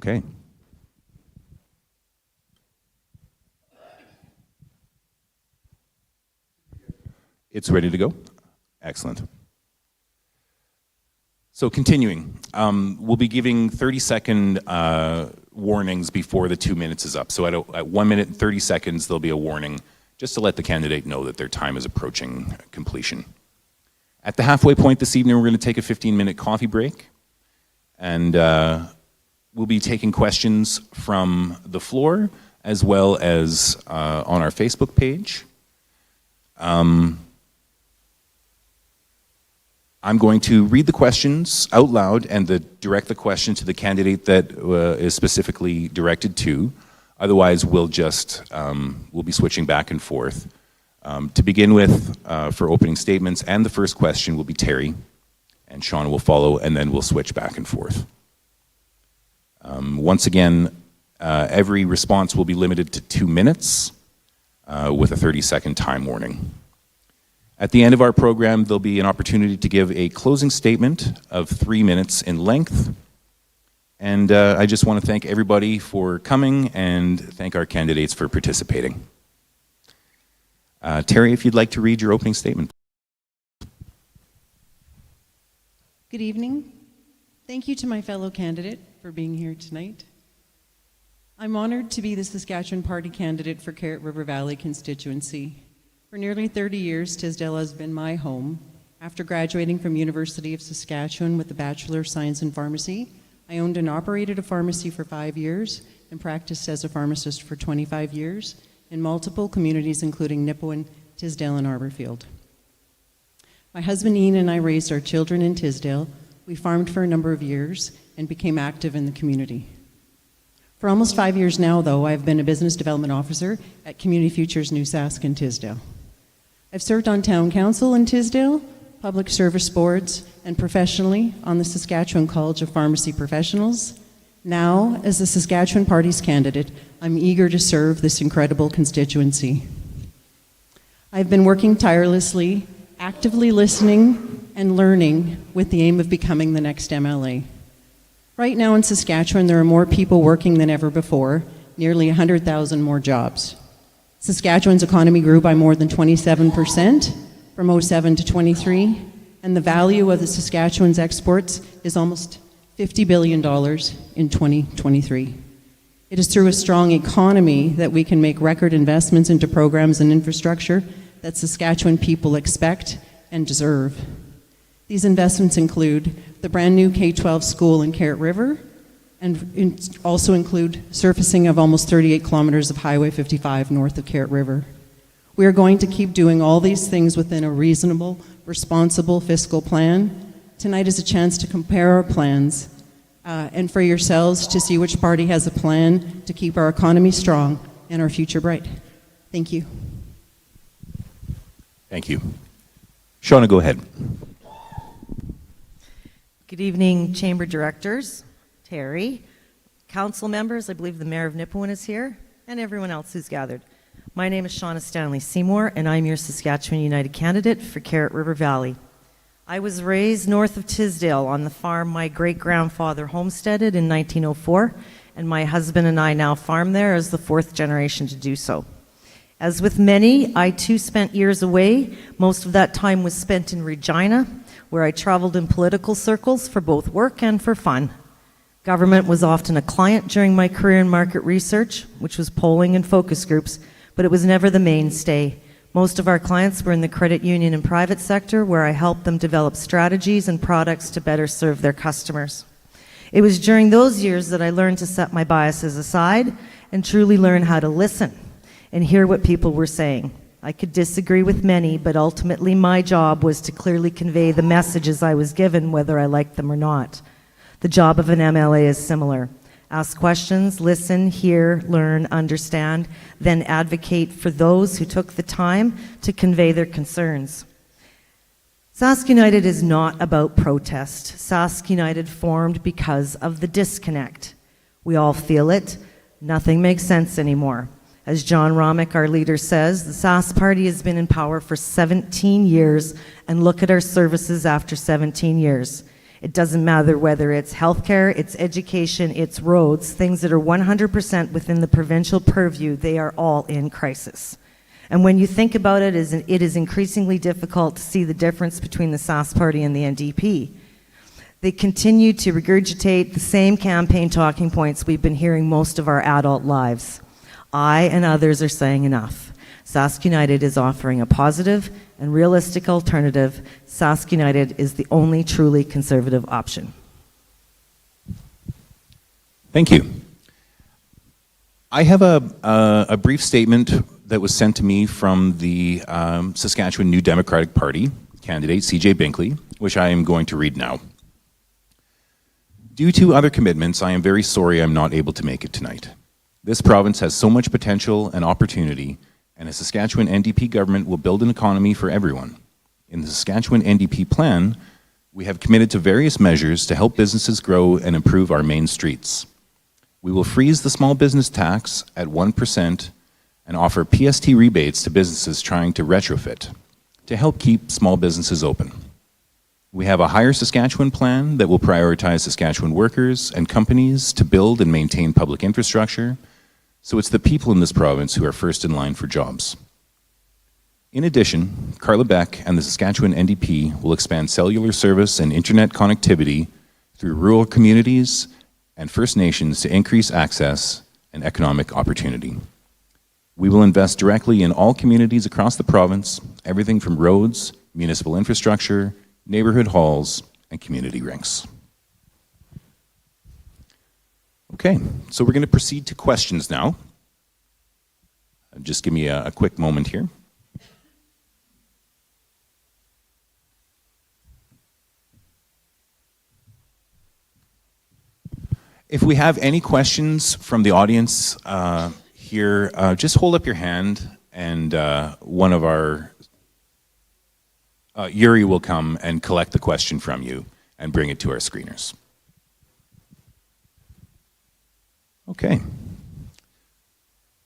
Okay. It's ready to go? Excellent. So continuing, we'll be giving 30-second warnings before the 2 minutes is up. So at 1 minute and 30 seconds, there'll be a warning just to let the candidate know that their time is approaching completion. At the halfway point this evening, we're going to take a 15-minute coffee break, and we'll be taking questions from the floor as well as on our Facebook page. I'm going to read the questions out loud and direct the question to the candidate that is specifically directed to. Otherwise, we'll be switching back and forth. To begin with, for opening statements, and the first question will be Terry, and Sean will follow, and then we'll switch back and forth. Once again, every response will be limited to 2 minutes with a 30-second time warning. At the end of our program, there'll be an opportunity to give a closing statement of 3 minutes in length. And I just want to thank everybody for coming and thank our candidates for participating. Terry, if you'd like to read your opening statement. Good evening. Thank you to my fellow candidate for being here tonight. I'm honored to be the Saskatchewan Party candidate for Carrot River Valley Constituency. For nearly 30 years, Tisdale has been my home. After graduating from University of Saskatchewan with a Bachelor of Science in Pharmacy, I owned and operated a pharmacy for 5 years and practiced as a pharmacist for 25 years in multiple communities, including Nipawin, Tisdale, and Arborfield. My husband Ian and I raised our children in Tisdale. We farmed for a number of years and became active in the community. For almost 5 years now, though, I've been a business development officer at Community Futures New Sask in Tisdale. I've served on town council in Tisdale, public service boards, and professionally on the Saskatchewan College of Pharmacy Professionals. Now, as the Saskatchewan Party's candidate, I'm eager to serve this incredible constituency. I've been working tirelessly, actively listening and learning with the aim of becoming the next MLA. Right now in Saskatchewan, there are more people working than ever before, nearly 100,000 more jobs. Saskatchewan's economy grew by more than 27% from 07 to 23, and the value of the Saskatchewan's exports is almost $50 billion in 2023. It is through a strong economy that we can make record investments into programs and infrastructure that Saskatchewan people expect and deserve. These investments include the brand new K-12 school in Carrot River, and also include surfacing of almost 38 kilometers of Highway 55 north of Carrot River. We are going to keep doing all these things within a reasonable, responsible fiscal plan. Tonight is a chance to compare our plans and for yourselves to see which party has a plan to keep our economy strong and our future bright. Thank you. Thank you. Shauna, go ahead. Good evening, Chamber Directors, Terry, Council members, I believe the Mayor of Nipawin is here, and everyone else who's gathered. My name is Shauna Stanley Seymour, and I'm your Saskatchewan United candidate for Carrot River Valley. I was raised north of Tisdale on the farm my great-grandfather homesteaded in 1904, and my husband and I now farm there as the fourth generation to do so. As with many, I too spent years away. Most of that time was spent in Regina, where I traveled in political circles for both work and for fun. Government was often a client during my career in market research, which was polling and focus groups, but it was never the mainstay. Most of our clients were in the credit union and private sector, where I helped them develop strategies and products to better serve their customers. It was during those years that I learned to set my biases aside and truly learn how to listen and hear what people were saying. I could disagree with many, but ultimately my job was to clearly convey the messages I was given, whether I liked them or not. The job of an MLA is similar. Ask questions, listen, hear, learn, understand, then advocate for those who took the time to convey their concerns. Sask United is not about protest. Sask United formed because of the disconnect. We all feel it. Nothing makes sense anymore. As John Romick, our leader, says, the Sask Party has been in power for 17 years, and look at our services after 17 years. It doesn't matter whether it's healthcare, it's education, it's roads, things that are 100% within the provincial purview, they are all in crisis. And when you think about it, it is increasingly difficult to see the difference between the Sask Party and the NDP. They continue to regurgitate the same campaign talking points we've been hearing most of our adult lives. I and others are saying enough. Sask United is offering a positive and realistic alternative. Sask United is the only truly conservative option. Thank you. I have a brief statement that was sent to me from the Saskatchewan New Democratic Party candidate, CJ Binkley, which I am going to read now. Due to other commitments, I am very sorry I'm not able to make it tonight. This province has so much potential and opportunity, and a Saskatchewan NDP government will build an economy for everyone. In the Saskatchewan NDP plan, we have committed to various measures to help businesses grow and improve our main streets. We will freeze the small business tax at 1% and offer PST rebates to businesses trying to retrofit to help keep small businesses open. We have a Hire Saskatchewan plan that will prioritize Saskatchewan workers and companies to build and maintain public infrastructure, so it's the people in this province who are first in line for jobs. In addition, Carla Beck and the Saskatchewan NDP will expand cellular service and internet connectivity through rural communities and First Nations to increase access and economic opportunity. We will invest directly in all communities across the province, everything from roads, municipal infrastructure, neighborhood halls, and community rinks. Okay, so we're going to proceed to questions now. Just give me a quick moment here. If we have any questions from the audience here, just hold up your hand and one of our, Yuri will come and collect the question from you and bring it to our screeners. Okay.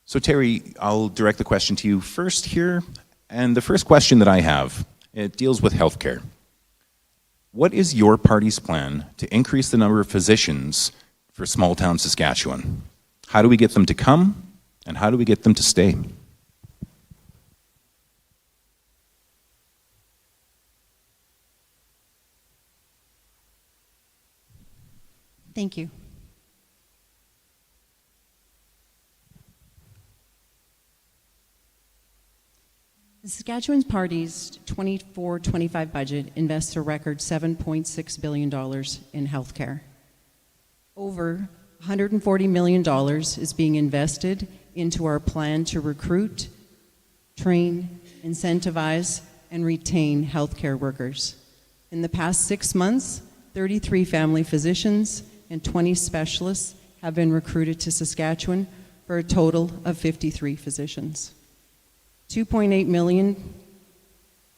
So Terry, I'll direct the question to you first here. And the first question that I have, it deals with healthcare. What is your party's plan to increase the number of physicians for small town Saskatchewan? How do we get them to come, and how do we get them to stay? Thank you. The Saskatchewan Party's 24-25 budget invests a record $7.6 billion in healthcare. Over $140 million is being invested into our plan to recruit, train, incentivize, and retain healthcare workers. In the past 6 months, 33 family physicians and 20 specialists have been recruited to Saskatchewan for a total of 53 physicians. $2.8 million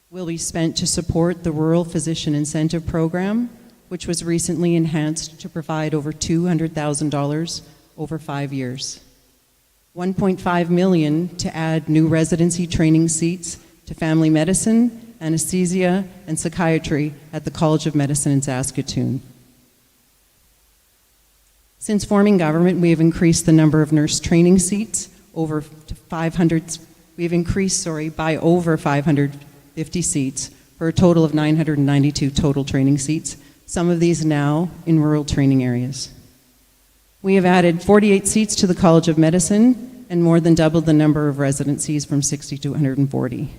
will be spent to support the Rural Physician Incentive Program, which was recently enhanced to provide over $200,000 over 5 years. $1.5 million to add new residency training seats to family medicine, anesthesia, and psychiatry at the College of Medicine in Saskatoon. Since forming government, we have increased the number of nurse training seats over to 500. We've increased, by over 550 seats for a total of 992 total training seats, some of these now in rural training areas. We have added 48 seats to the College of Medicine and more than doubled the number of residencies from 60 to 140.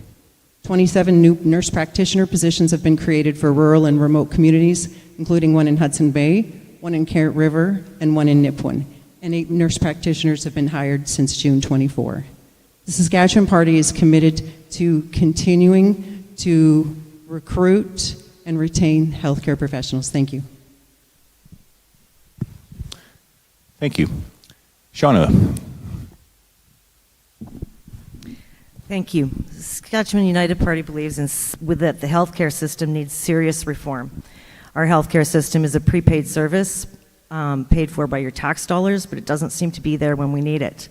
27 new nurse practitioner positions have been created for rural and remote communities, including one in Hudson Bay, one in Carrot River, and one in Nipawin. And 8 nurse practitioners have been hired since June 24. The Saskatchewan Party is committed to continuing to recruit and retain healthcare professionals. Thank you. Thank you. Shauna. Thank you. The Saskatchewan United Party believes that the healthcare system needs serious reform. Our healthcare system is a prepaid service paid for by your tax dollars, but it doesn't seem to be there when we need it.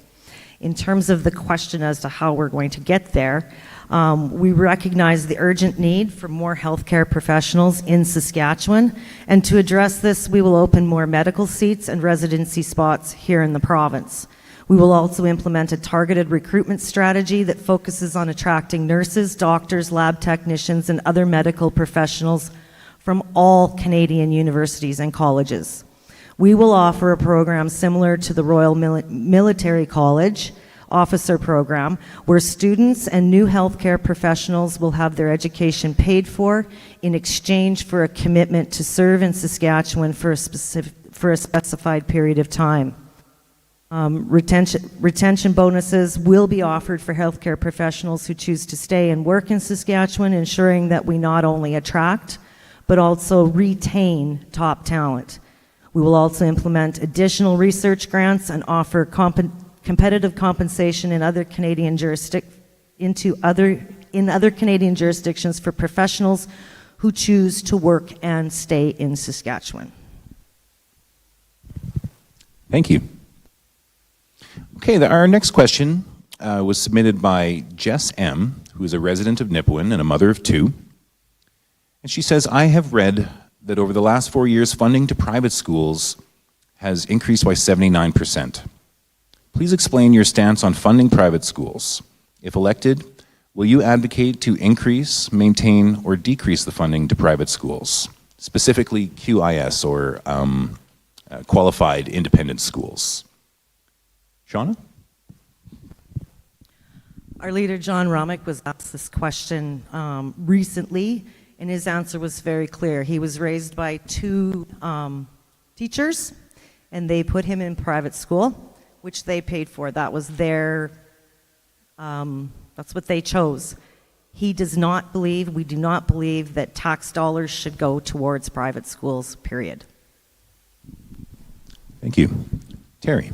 In terms of the question as to how we're going to get there, We recognize the urgent need for more healthcare professionals in Saskatchewan, and to address this, we will open more medical seats and residency spots here in the province. We will also implement a targeted recruitment strategy that focuses on attracting nurses, doctors, lab technicians, and other medical professionals from all Canadian universities and colleges. We will offer a program similar to the Royal Military College officer program, where students and new healthcare professionals will have their education paid for in exchange for a commitment to serve in Saskatchewan for a specified period of time. Retention bonuses will be offered for healthcare professionals who choose to stay and work in Saskatchewan, ensuring that we not only attract, but also retain top talent. We will also implement additional research grants and offer competitive compensation in other Canadian jurisdictions for professionals who choose to work and stay in Saskatchewan. Thank you. Okay, our next question was submitted by Jess M., who is a resident of Nipawin and a mother of two. And she says, I have read that over the last 4 years, funding to private schools has increased by 79%. Please explain your stance on funding private schools. If elected, will you advocate to increase, maintain, or decrease the funding to private schools, specifically QIS or qualified independent schools? Shauna? Our leader, John Romick, was asked this question recently, and his answer was very clear. He was raised by two teachers, and they put him in private school, which they paid for. That was their, that's what they chose. He does not believe, we do not believe that tax dollars should go towards private schools, period. Thank you. Terry?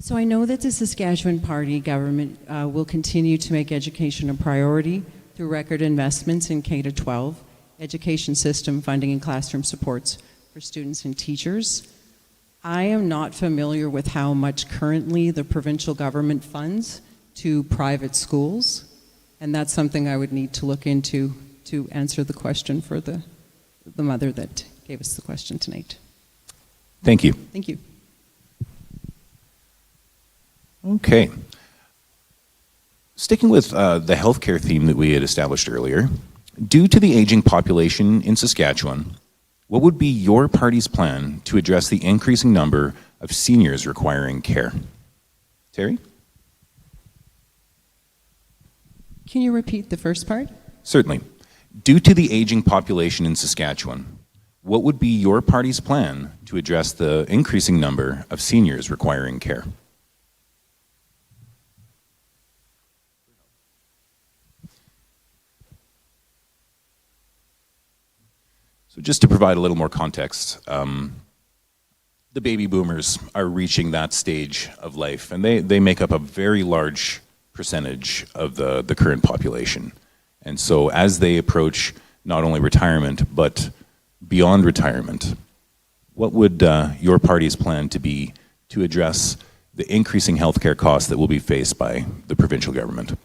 So I know that the Saskatchewan Party government will continue to make education a priority through record investments in K-12, education system funding and classroom supports for students and teachers. I am not familiar with how much currently the provincial government funds to private schools, and that's something I would need to look into to answer the question for the mother that gave us the question tonight. Thank you. Thank you. Okay. Sticking with the healthcare theme that we had established earlier, due to the aging population in Saskatchewan, what would be your party's plan to address the increasing number of seniors requiring care? Terry? Can you repeat the first part? Certainly. Due to the aging population in Saskatchewan, what would be your party's plan to address the increasing number of seniors requiring care? So just to provide a little more context, the baby boomers are reaching that stage of life, and they make up a very large percentage of the current population. And so as they approach not only retirement, but beyond retirement, what would your party's plan to be to address the increasing healthcare costs that will be faced by the provincial government?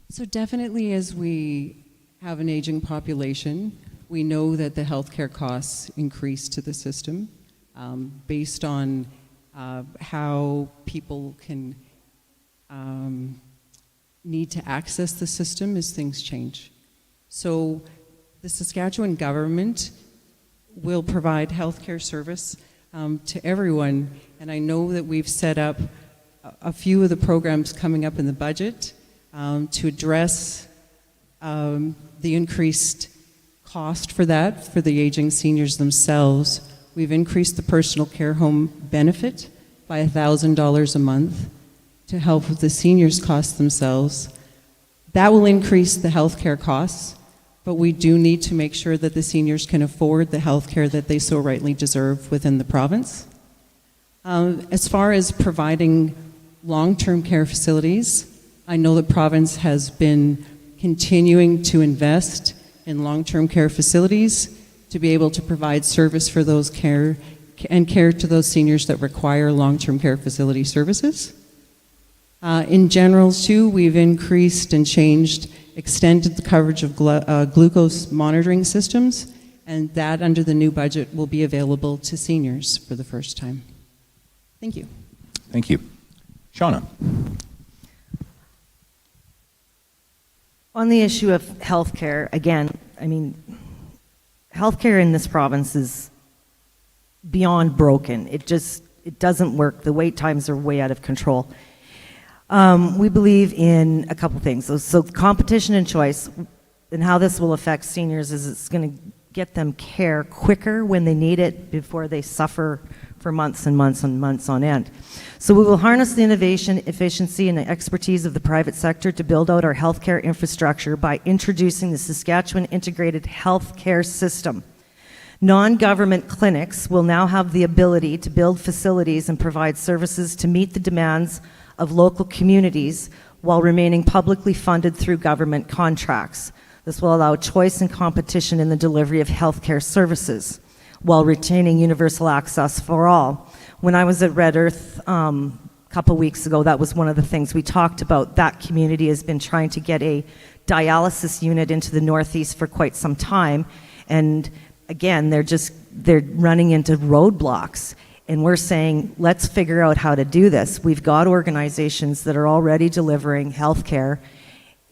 So definitely, as we have an aging population, we know that the healthcare costs increase to the system based on how people can need to access the system as things change. So the Saskatchewan government will provide healthcare service to everyone, and I know that we've set up a few of the programs coming up in the budget to address the increased cost for that, for the aging seniors themselves. We've increased the personal care home benefit by $1,000 a month to help with the seniors' costs themselves. That will increase the healthcare costs, but we do need to make sure that the seniors can afford the healthcare that they so rightly deserve within the province. As far as providing long-term care facilities. I know the province has been continuing to invest in long-term care facilities to be able to provide service for those care to those seniors that require long-term care facility services. In general, too, we've increased and extended the coverage of glucose monitoring systems, and that under the new budget will be available to seniors for the first time. Thank you. Thank you. Shauna. On the issue of healthcare, again, I mean, healthcare in this province is beyond broken. It doesn't work. The wait times are way out of control. We believe in a couple things. So competition and choice, and how this will affect seniors is it's going to get them care quicker when they need it before they suffer for months and months and months on end. So we will harness the innovation, efficiency, and the expertise of the private sector to build out our healthcare infrastructure by introducing the Saskatchewan Integrated Healthcare System. Non-government clinics will now have the ability to build facilities and provide services to meet the demands of local communities while remaining publicly funded through government contracts. This will allow choice and competition in the delivery of healthcare services while retaining universal access for all. When I was at Red Earth a couple weeks ago, that was one of the things we talked about. That community has been trying to get a dialysis unit into the Northeast for quite some time, and again, they're running into roadblocks. And we're saying, let's figure out how to do this. We've got organizations that are already delivering healthcare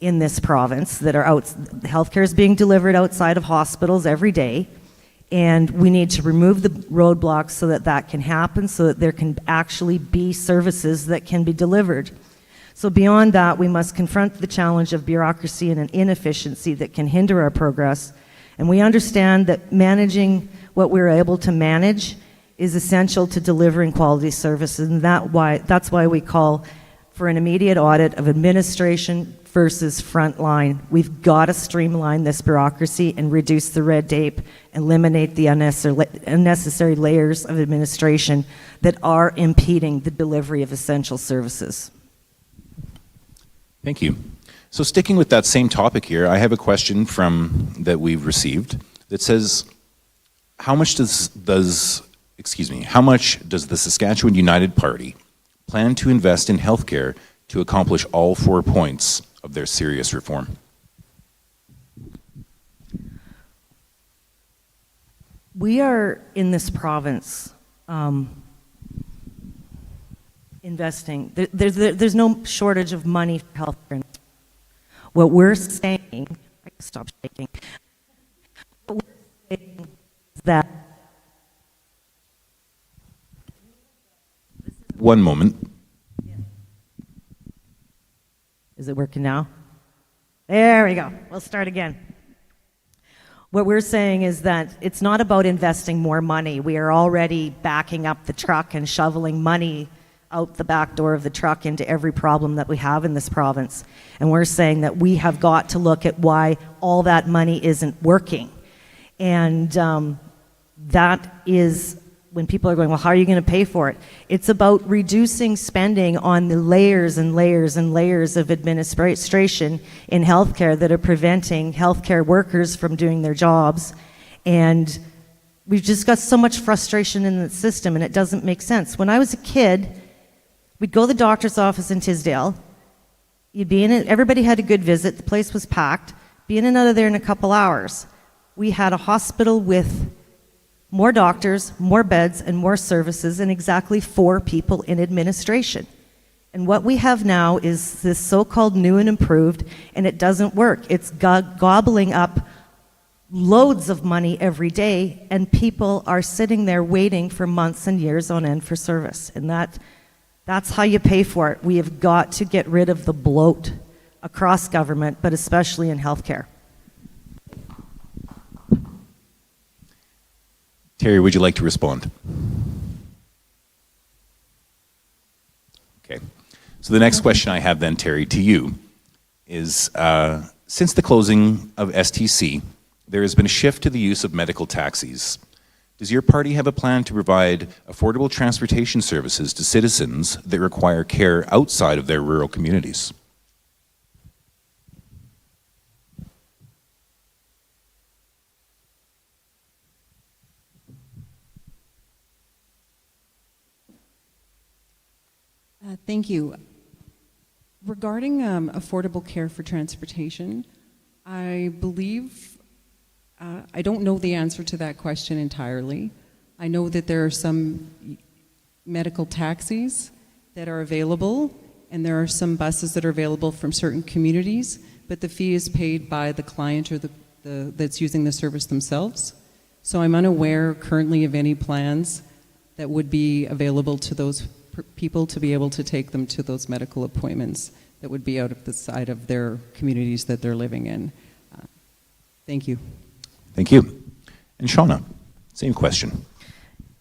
in this province that are healthcare is being delivered outside of hospitals every day. And we need to remove the roadblocks so that that can happen, so that there can actually be services that can be delivered. So beyond that, we must confront the challenge of bureaucracy and an inefficiency that can hinder our progress. And we understand that managing what we're able to manage is essential to delivering quality services, and that's why we call for an immediate audit of administration versus frontline. We've got to streamline this bureaucracy and reduce the red tape, eliminate the unnecessary layers of administration that are impeding the delivery of essential services. Thank you. So sticking with that same topic here, I have a question that we've received that says, how much does the Saskatchewan United Party plan to invest in healthcare to accomplish all 4 points of their serious reform? We are in this province investing. There's no shortage of money for healthcare. What we're saying, I can stop shaking. What we're saying is that. One moment. Is it working now? There we go. We'll start again. What we're saying is that it's not about investing more money. We are already backing up the truck and shoveling money out the back door of the truck into every problem that we have in this province. And we're saying that we have got to look at why all that money isn't working. And that is when people are going, well, how are you going to pay for it? It's about reducing spending on the layers and layers and layers of administration in healthcare that are preventing healthcare workers from doing their jobs. And we've just got so much frustration in the system, and it doesn't make sense. When I was a kid, we'd go to the doctor's office in Tisdale. You'd be in it, everybody had a good visit, the place was packed. Be in and out of there in a couple hours. We had a hospital with more doctors, more beds, and more services, and exactly 4 people in administration. And what we have now is this so-called new and improved, and it doesn't work. It's gobbling up loads of money every day, and people are sitting there waiting for months and years on end for service. And that's how you pay for it. We have got to get rid of the bloat across government, but especially in healthcare. Terry, would you like to respond? Okay. So the next question I have then, Terry, to you is, since the closing of STC, there has been a shift to the use of medical taxis. Does your party have a plan to provide affordable transportation services to citizens that require care outside of their rural communities? Thank you. Regarding affordable care for transportation, I believe, I don't know the answer to that question entirely. I know that there are some medical taxis that are available, and there are some buses that are available from certain communities, but the fee is paid by the client or that's using the service themselves. So I'm unaware currently of any plans that would be available to those people to be able to take them to those medical appointments that would be out of the side of their communities that they're living in. Thank you. Thank you. And Shauna, same question.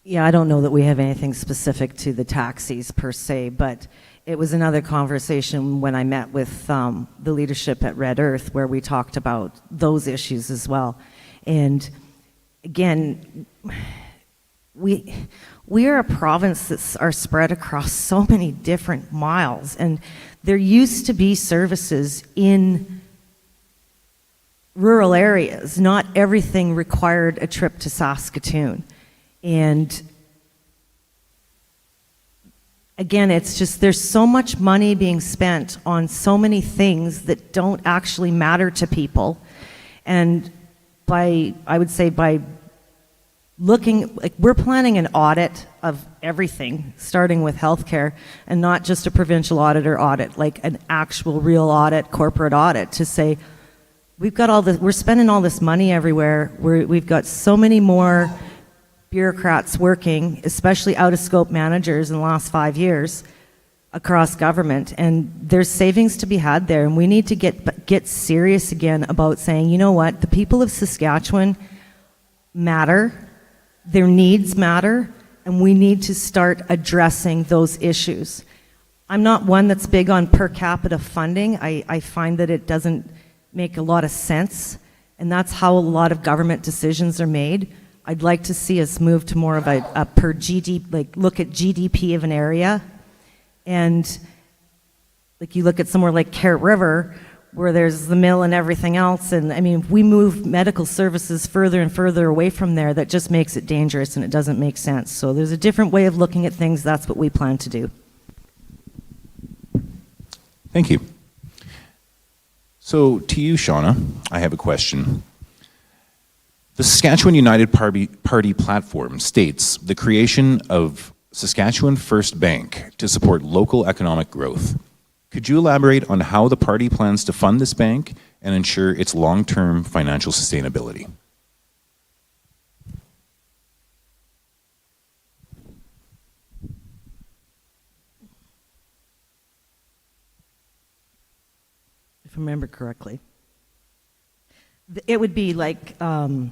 Yeah, I don't know that we have anything specific to the taxis per se, but it was another conversation when I met with the leadership at Red Earth where we talked about those issues as well. And again, we are a province that are spread across so many different miles, and there used to be services in rural areas. Not everything required a trip to Saskatoon. And again, it's just there's so much money being spent on so many things that don't actually matter to people. And I would say by looking, like we're planning an audit of everything, starting with healthcare, and not just a provincial auditor audit, like an actual real audit, corporate audit, to say, we've got all this, we're spending all this money everywhere, we've got so many more bureaucrats working, especially out-of-scope managers in the last 5 years across government, and there's savings to be had there, and we need to get serious again about saying, you know what, the people of Saskatchewan matter, their needs matter, and we need to start addressing those issues. I'm not one that's big on per capita funding. I find that it doesn't make a lot of sense, and that's how a lot of government decisions are made. I'd like to see us move to more of a per GDP, like look at GDP of an area, and like you look at somewhere like Carrot River, where there's the mill and everything else, and I mean, if we move medical services further and further away from there, that just makes it dangerous and it doesn't make sense. So there's a different way of looking at things. That's what we plan to do. Thank you. So to you, Shauna, I have a question. The Saskatchewan United Party platform states the creation of Saskatchewan First Bank to support local economic growth. Could you elaborate on how the party plans to fund this bank and ensure its long-term financial sustainability? If I remember correctly. It would be like, now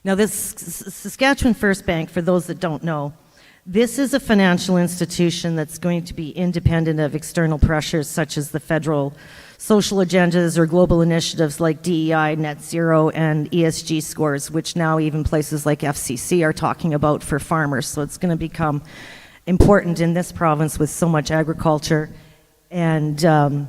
this Saskatchewan First Bank, for those that don't know, this is a financial institution that's going to be independent of external pressures such as the federal social agendas or global initiatives like DEI, net zero, and ESG scores, which now even places like FCC are talking about for farmers. So it's going to become important in this province with so much agriculture. And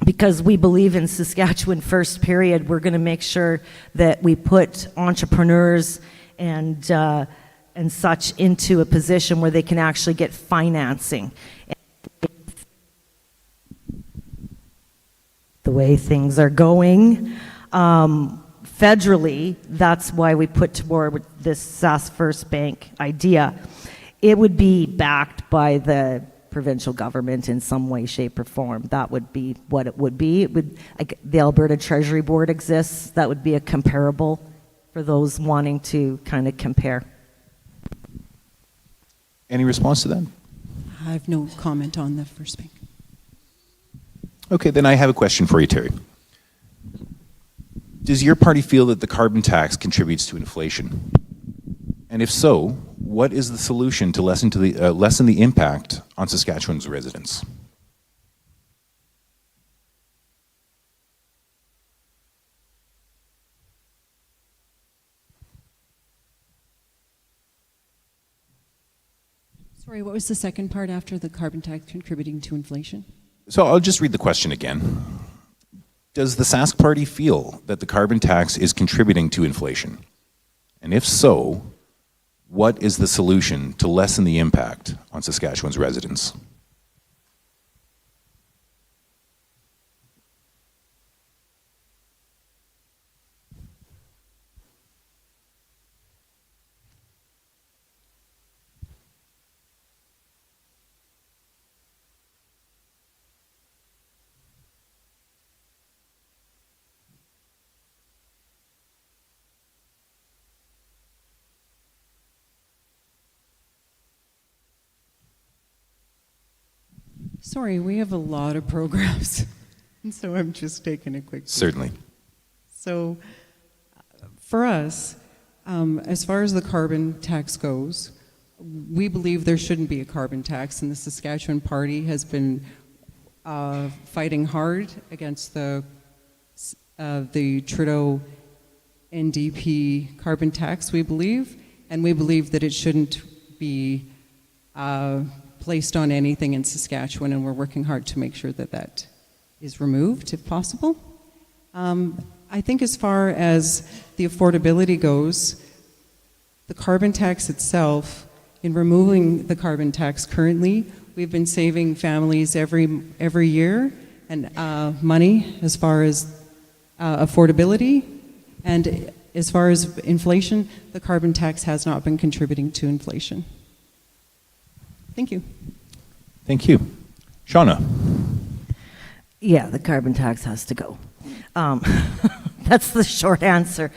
because we believe in Saskatchewan First, period, we're going to make sure that we put entrepreneurs and such into a position where they can actually get financing. The way things are going, federally, that's why we put toward this SAS First Bank idea. It would be backed by the provincial government in some way, shape, or form. That would be what it would be. It would, like, the Alberta Treasury Board exists. That would be a comparable for those wanting to kind of compare. Any response to that? I have no comment on the First Bank. Okay, then I have a question for you, Terry. Does your party feel that the carbon tax contributes to inflation? And if so, what is the solution to lessen the impact on Saskatchewan's residents? Sorry, what was the second part after the carbon tax contributing to inflation? So I'll just read the question again. Does the Sask Party feel that the carbon tax is contributing to inflation? And if so, what is the solution to lessen the impact on Saskatchewan's residents? Sorry, we have a lot of programs, and so I'm just taking a quick. Certainly. So, for us, as far as the carbon tax goes, we believe there shouldn't be a carbon tax, and the Saskatchewan Party has been fighting hard against the Trudeau NDP carbon tax, we believe, and we believe that it shouldn't be placed on anything in Saskatchewan, and we're working hard to make sure that that is removed if possible. I think as far as the affordability goes, the carbon tax itself, in removing the carbon tax currently, we've been saving families every year and money as far as affordability, and as far as inflation, the carbon tax has not been contributing to inflation. Thank you. Thank you. Shauna. Yeah, the carbon tax has to go. That's the short answer.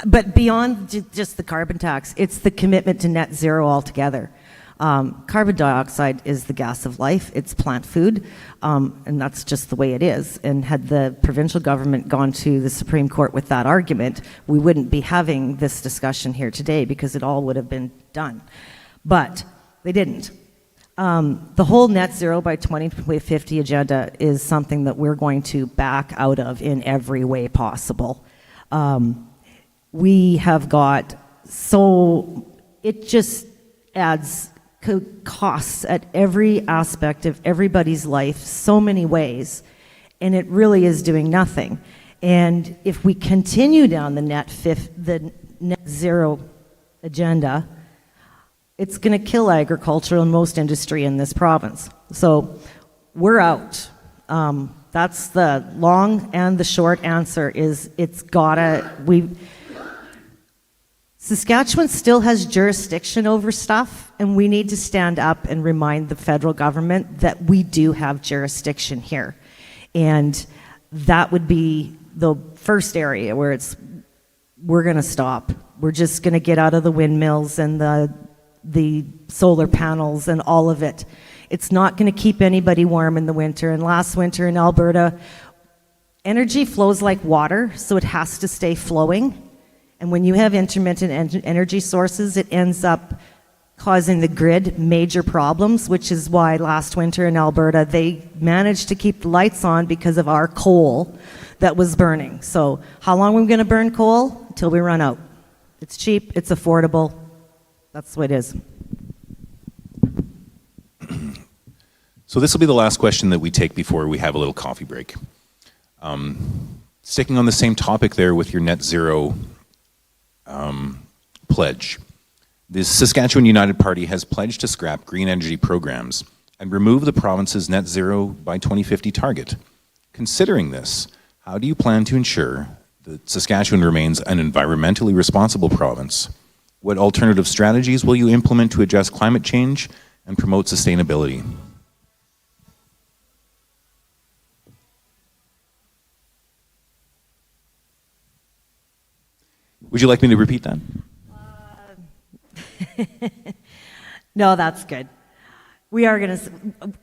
But beyond just the carbon tax, it's the commitment to net zero altogether. Carbon dioxide is the gas of life. It's plant food, and that's just the way it is. And had the provincial government gone to the Supreme Court with that argument, we wouldn't be having this discussion here today because it all would have been done. But they didn't. The whole net zero by 2050 agenda is something that we're going to back out of in every way possible. We have got, so it just adds costs at every aspect of everybody's life, so many ways, and it really is doing nothing. And if we continue down the net zero agenda, it's going to kill agriculture and most industry in this province. So we're out. That's the long and the short answer is Saskatchewan still has jurisdiction over stuff, and we need to stand up and remind the federal government that we do have jurisdiction here. And that would be the first area where we're going to stop. We're just going to get out of the windmills and the solar panels and all of it. It's not going to keep anybody warm in the winter. And last winter in Alberta, energy flows like water, so it has to stay flowing. And when you have intermittent energy sources, it ends up causing the grid major problems, which is why last winter in Alberta, they managed to keep the lights on because of our coal that was burning. So how long are we going to burn coal? Until we run out. It's cheap, it's affordable. That's what it is. So this will be the last question that we take before we have a little coffee break. Sticking on the same topic there with your net zero pledge. The Saskatchewan United Party has pledged to scrap green energy programs and remove the province's net zero by 2050 target. Considering this, how do you plan to ensure that Saskatchewan remains an environmentally responsible province? What alternative strategies will you implement to address climate change and promote sustainability? Would you like me to repeat that? No, that's good. We are going to,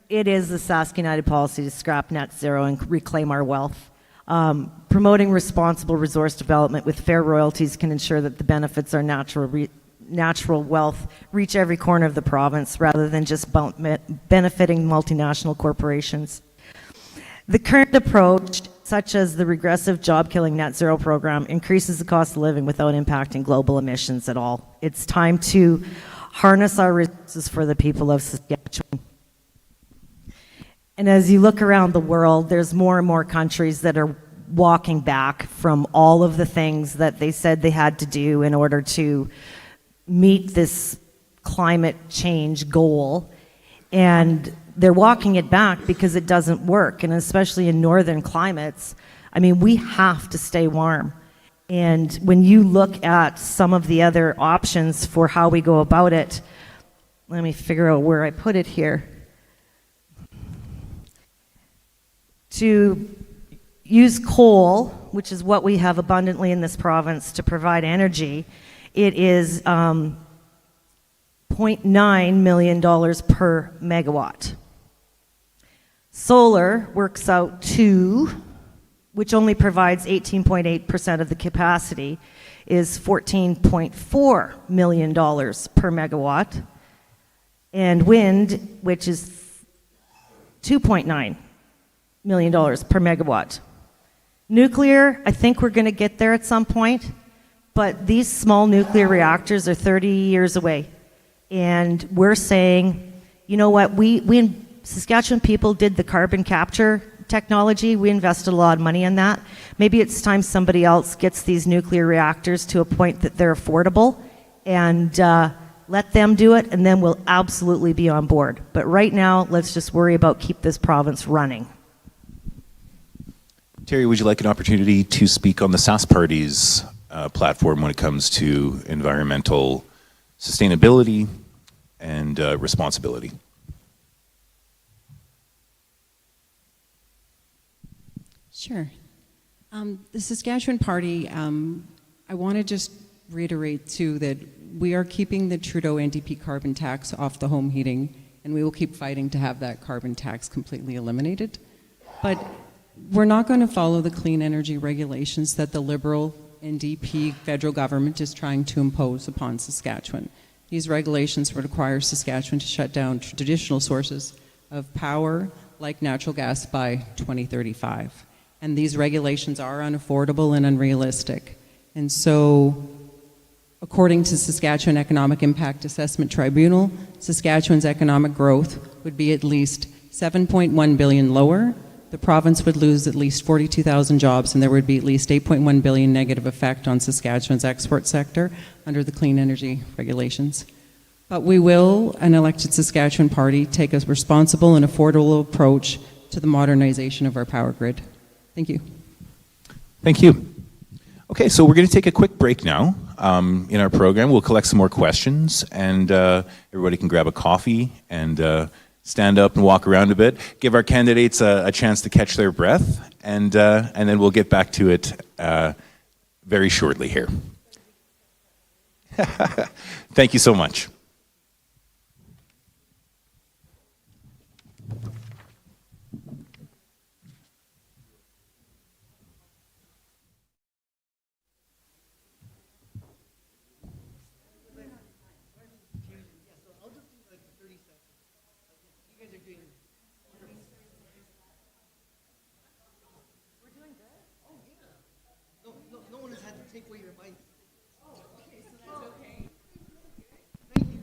it is the Sask United policy to scrap net zero and reclaim our wealth. Promoting responsible resource development with fair royalties can ensure that the benefits of natural wealth reach every corner of the province rather than just benefiting multinational corporations. The current approach, such as the regressive job-killing net zero program, increases the cost of living without impacting global emissions at all. It's time to harness our resources for the people of Saskatchewan. And as you look around the world, there's more and more countries that are walking back from all of the things that they said they had to do in order to meet this climate change goal. And they're walking it back because it doesn't work. And especially in northern climates, I mean, we have to stay warm. And when you look at some of the other options for how we go about it, let me figure out where I put it here. To use coal, which is what we have abundantly in this province to provide energy, it is $0.9 million per megawatt. Solar works out to, which only provides 18.8% of the capacity, is $14.4 million per megawatt. And wind, which is $2.9 million per megawatt. Nuclear, I think we're going to get there at some point, but these small nuclear reactors are 30 years away. And we're saying, you know what, we in Saskatchewan people did the carbon capture technology. We invested a lot of money in that. Maybe it's time somebody else gets these nuclear reactors to a point that they're affordable, and let them do it, and then we'll absolutely be on board. But right now, let's just worry about keep this province running. Terry, would you like an opportunity to speak on the Sask Party's platform when it comes to environmental sustainability and responsibility? Sure. The Saskatchewan Party, I want to just reiterate too that we are keeping the Trudeau NDP carbon tax off the home heating, and we will keep fighting to have that carbon tax completely eliminated. But we're not going to follow the clean energy regulations that the Liberal NDP federal government is trying to impose upon Saskatchewan. These regulations would require Saskatchewan to shut down traditional sources of power like natural gas by 2035. And these regulations are unaffordable and unrealistic. And so, according to Saskatchewan Economic Impact Assessment Tribunal, Saskatchewan's economic growth would be at least $7.1 billion lower. The province would lose at least 42,000 jobs, and there would be at least $8.1 billion negative effect on Saskatchewan's export sector under the clean energy regulations. But we will, an elected Saskatchewan Party, take a responsible and affordable approach to the modernization of our power grid. Thank you. Thank you. Okay, so we're going to take a quick break now in our program. We'll collect some more questions, and everybody can grab a coffee and stand up and walk around a bit. Give our candidates a chance to catch their breath, and then we'll get back to it very shortly here. Thank you so much. No one has had to take away your mic. Oh, okay, so that's okay. Thank you.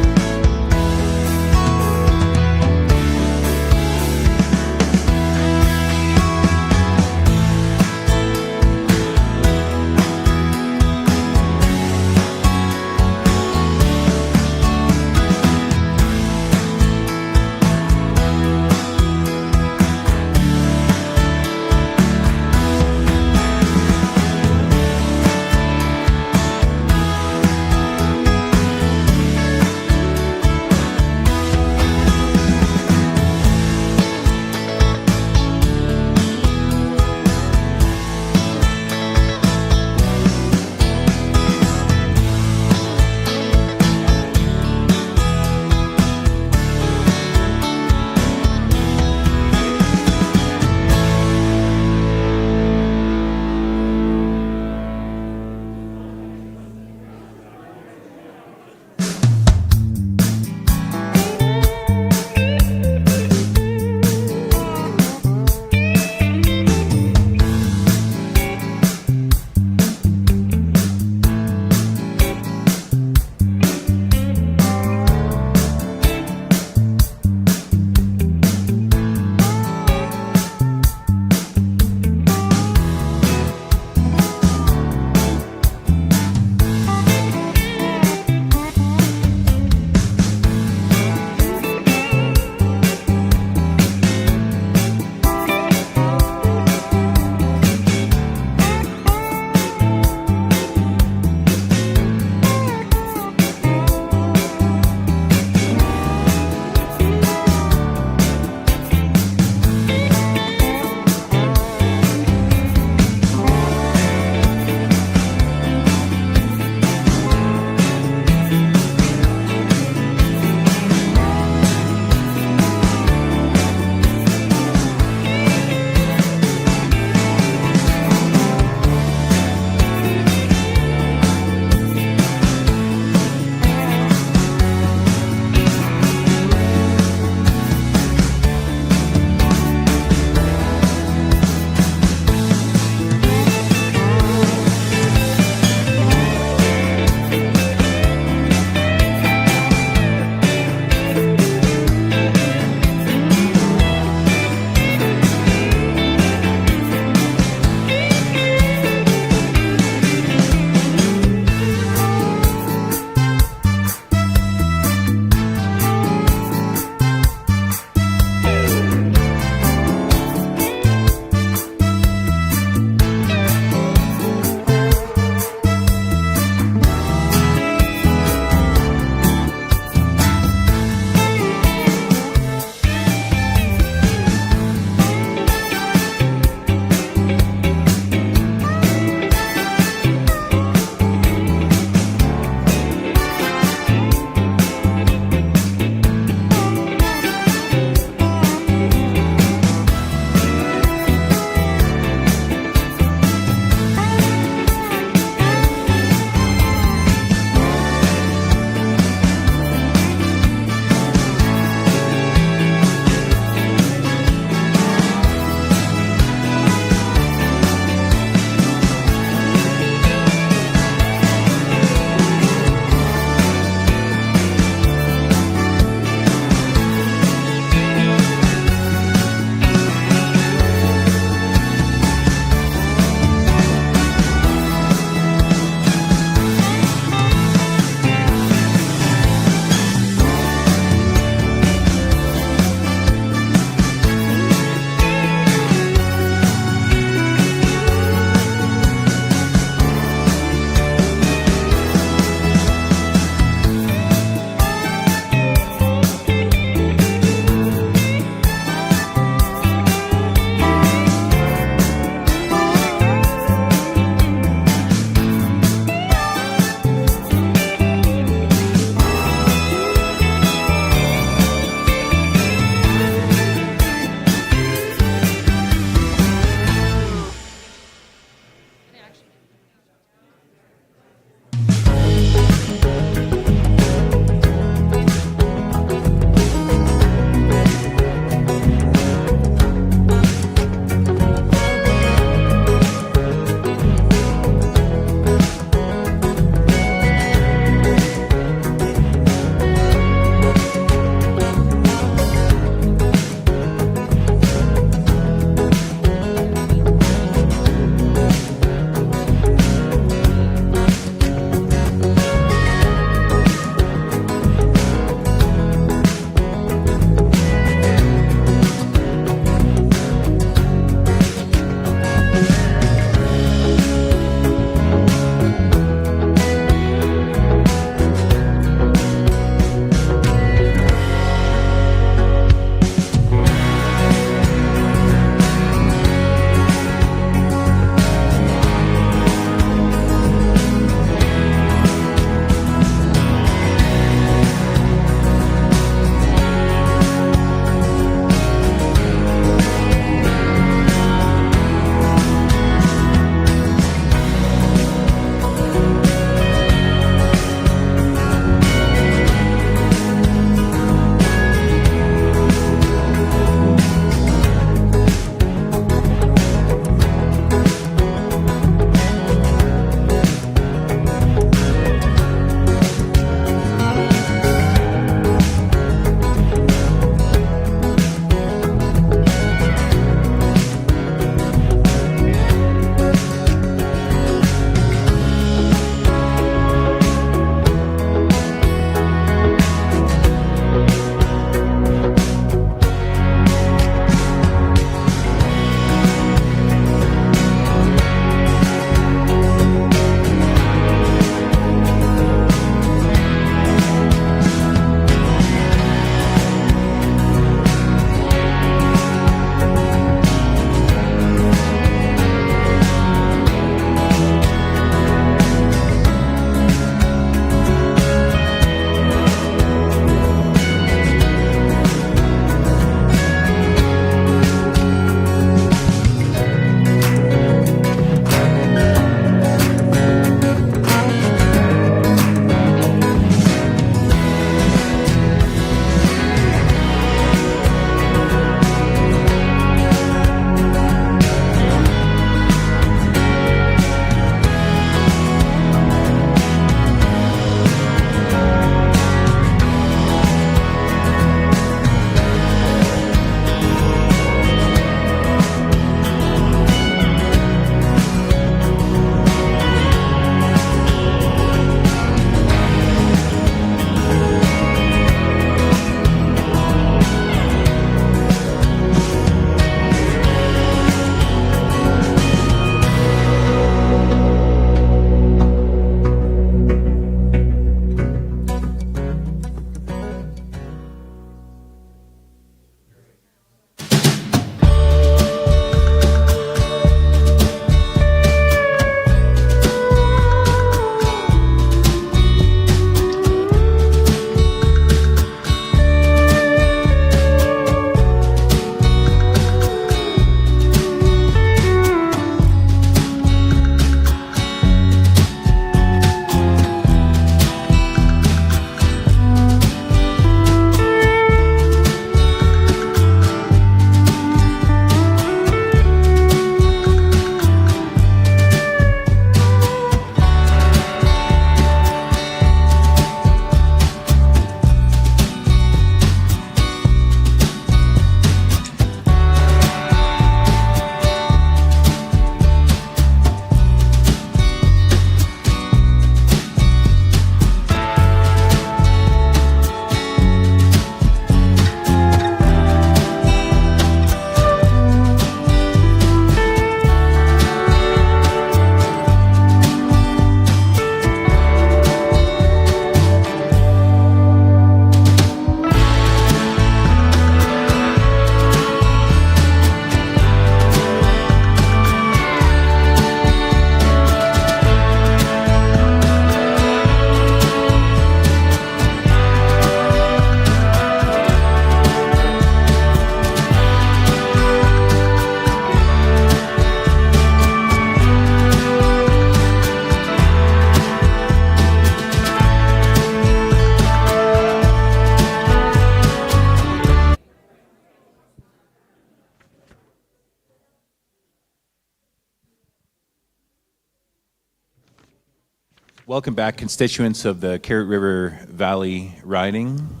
Welcome back, constituents of the Carrot River Valley riding.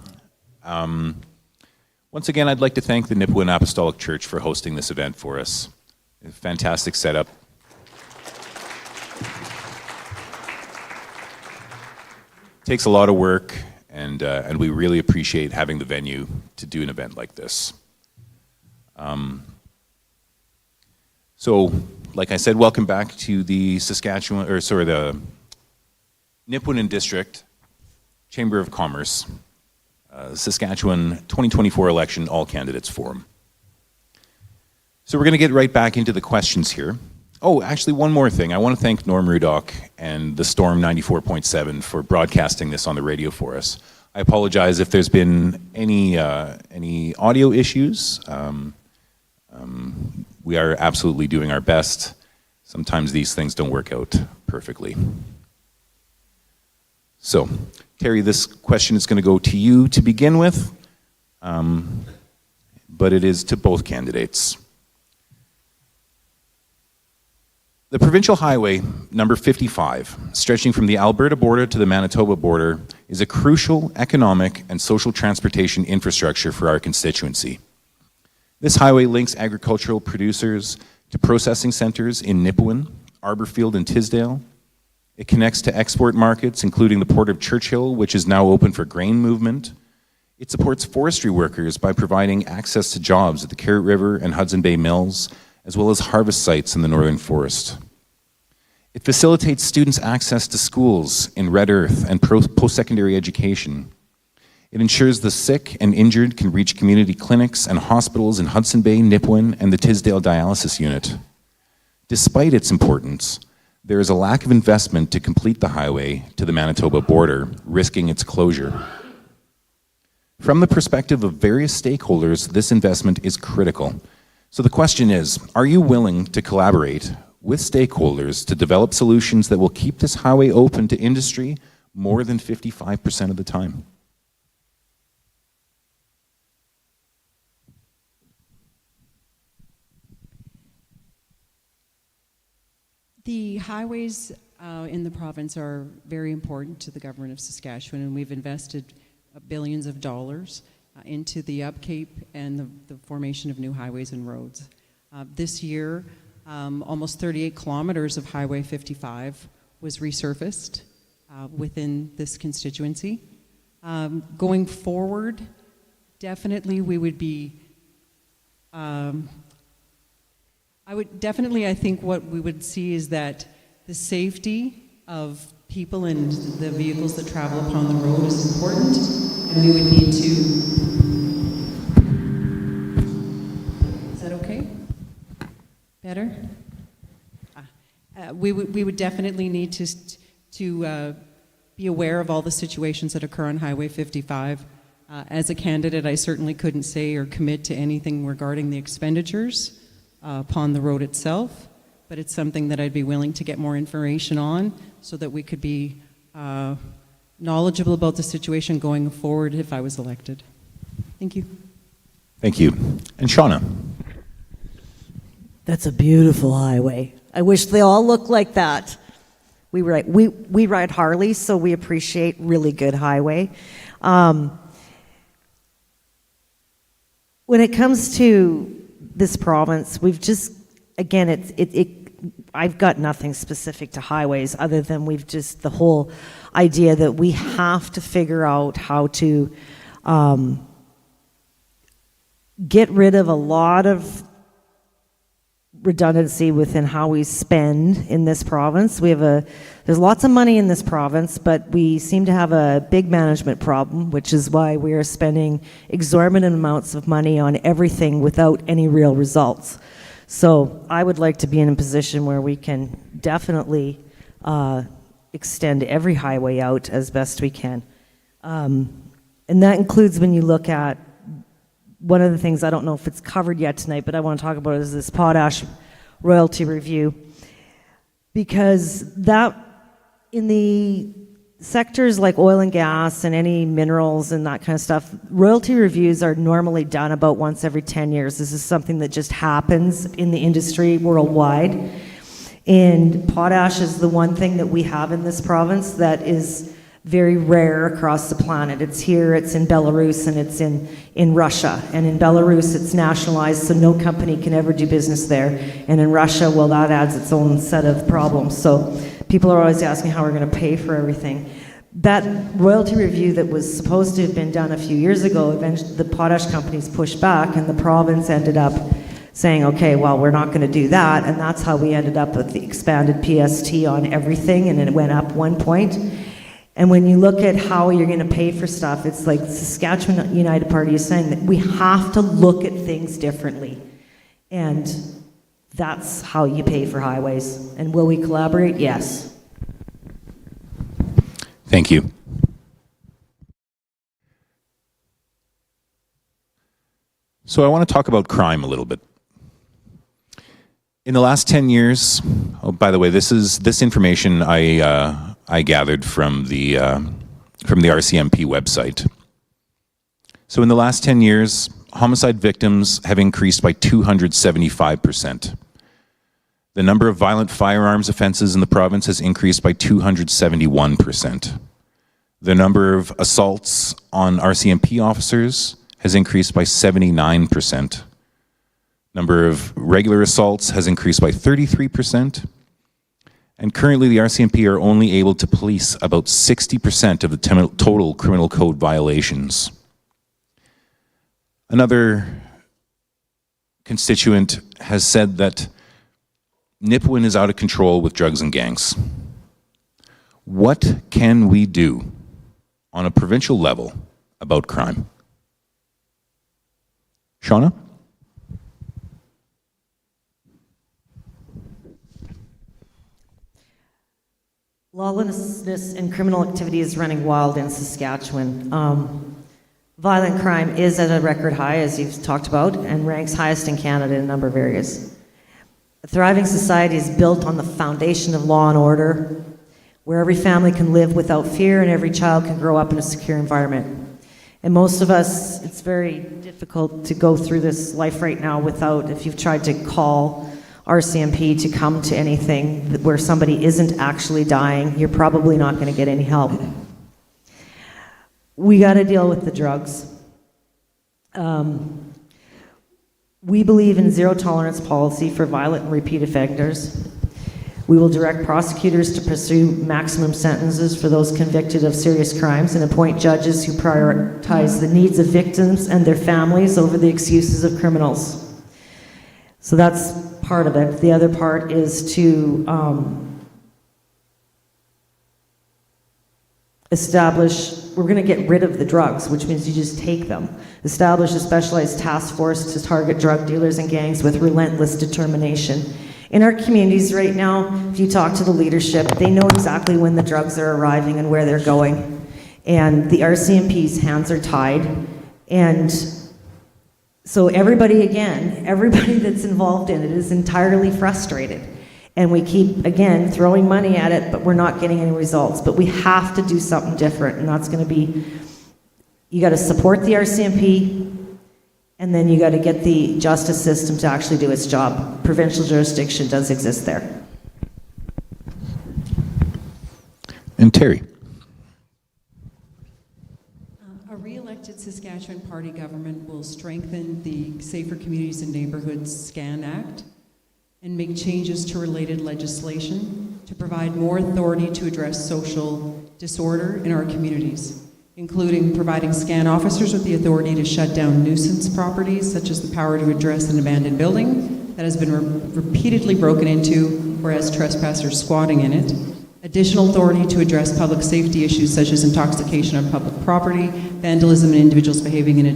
Once again, I'd like to thank the Nipawin Apostolic Church for hosting this event for us. A fantastic setup. Takes a lot of work, and we really appreciate having the venue to do an event like this. So, like I said, welcome back to the the Nipawin District Chamber of Commerce, Saskatchewan 2024 election all candidates forum. So we're going to get right back into the questions here. Oh, actually, one more thing. I want to thank Norm Rudock and the Storm 94.7 for broadcasting this on the radio for us. I apologize if there's been any audio issues. We are absolutely doing our best. Sometimes these things don't work out perfectly. So, Terry, this question is going to go to you to begin with, but it is to both candidates. The Provincial Highway number 55, stretching from the Alberta border to the Manitoba border, is a crucial economic and social transportation infrastructure for our constituency. This highway links agricultural producers to processing centers in Nipawin, Arborfield, and Tisdale. It connects to export markets, including the Port of Churchill, which is now open for grain movement. It supports forestry workers by providing access to jobs at the Carrot River and Hudson Bay mills, as well as harvest sites in the Northern Forest. It facilitates students' access to schools in Red Earth and post-secondary education. It ensures the sick and injured can reach community clinics and hospitals in Hudson Bay, Nipawin, and the Tisdale Dialysis Unit. Despite its importance, there is a lack of investment to complete the highway to the Manitoba border, risking its closure. From the perspective of various stakeholders, this investment is critical. So the question is, are you willing to collaborate with stakeholders to develop solutions that will keep this highway open to industry more than 55% of the time? The highways in the province are very important to the government of Saskatchewan, and we've invested billions of dollars into the upkeep and the formation of new highways and roads. This year, almost 38 kilometers of Highway 55 was resurfaced within this constituency. Going forward, definitely we would be I think what we would see is that the safety of people and the vehicles that travel upon the road is important, and we would need to... Is that okay? Better? We would definitely need to be aware of all the situations that occur on Highway 55. As a candidate, I certainly couldn't say or commit to anything regarding the expenditures upon the road itself, but it's something that I'd be willing to get more information on so that we could be knowledgeable about the situation going forward if I was elected. Thank you. Thank you. And Shauna. That's a beautiful highway. I wish they all looked like that. We ride Harley, so we appreciate really good highway. When it comes to this province, we've just, again, I've got nothing specific to highways other than the whole idea that we have to figure out how to get rid of a lot of redundancy within how we spend in this province. There's lots of money in this province, but we seem to have a big management problem, which is why we are spending exorbitant amounts of money on everything without any real results. So I would like to be in a position where we can definitely extend every highway out as best we can. And that includes when you look at one of the things, I don't know if it's covered yet tonight, but I want to talk about is this potash royalty review. Because that, in the sectors like oil and gas and any minerals and that kind of stuff, royalty reviews are normally done about once every 10 years. This is something that just happens in the industry worldwide. And potash is the one thing that we have in this province that is very rare across the planet. It's here, it's in Belarus, and it's in Russia. And in Belarus, it's nationalized, so no company can ever do business there. And in Russia, well, that adds its own set of problems. So people are always asking how we're going to pay for everything. That royalty review that was supposed to have been done a few years ago, eventually the potash companies pushed back, and the province ended up saying, okay, well, we're not going to do that. And that's how we ended up with the expanded PST on everything, and it went up 1 point. And when you look at how you're going to pay for stuff, it's like Saskatchewan United Party is saying that we have to look at things differently. And that's how you pay for highways. And will we collaborate? Yes. Thank you. So I want to talk about crime a little bit. In the last 10 years, oh, by the way, this information I gathered from the RCMP website. So in the last 10 years, homicide victims have increased by 275%. The number of violent firearms offenses in the province has increased by 271%. The number of assaults on RCMP officers has increased by 79%. Number of regular assaults has increased by 33%. And currently, the RCMP are only able to police about 60% of the total criminal code violations. Another constituent has said that Nipawin is out of control with drugs and gangs. What can we do on a provincial level about crime? Shauna? Lawlessness and criminal activity is running wild in Saskatchewan. Violent crime is at a record high, as you've talked about, and ranks highest in Canada in a number of areas. A thriving society is built on the foundation of law and order, where every family can live without fear and every child can grow up in a secure environment. And most of us, it's very difficult to go through this life right now without, if you've tried to call RCMP to come to anything where somebody isn't actually dying, you're probably not going to get any help. We got to deal with the drugs. We believe in zero tolerance policy for violent and repeat offenders. We will direct prosecutors to pursue maximum sentences for those convicted of serious crimes and appoint judges who prioritize the needs of victims and their families over the excuses of criminals. So that's part of it. The other part is to establish, we're going to get rid of the drugs, which means you just take them. Establish a specialized task force to target drug dealers and gangs with relentless determination. In our communities right now, if you talk to the leadership, they know exactly when the drugs are arriving and where they're going. And the RCMP's hands are tied. And so everybody that's involved in it is entirely frustrated. And we keep, again, throwing money at it, but we're not getting any results. But we have to do something different, and that's going to be, you got to support the RCMP, and then you got to get the justice system to actually do its job. Provincial jurisdiction does exist there. And Terry. A re-elected Saskatchewan party government will strengthen the Safer Communities and Neighbourhoods SCAN Act and make changes to related legislation to provide more authority to address social disorder in our communities, including providing SCAN officers with the authority to shut down nuisance properties, such as the power to address an abandoned building that has been repeatedly broken into or has trespassers squatting in it, additional authority to address public safety issues such as intoxication on public property, vandalism, and individuals behaving in a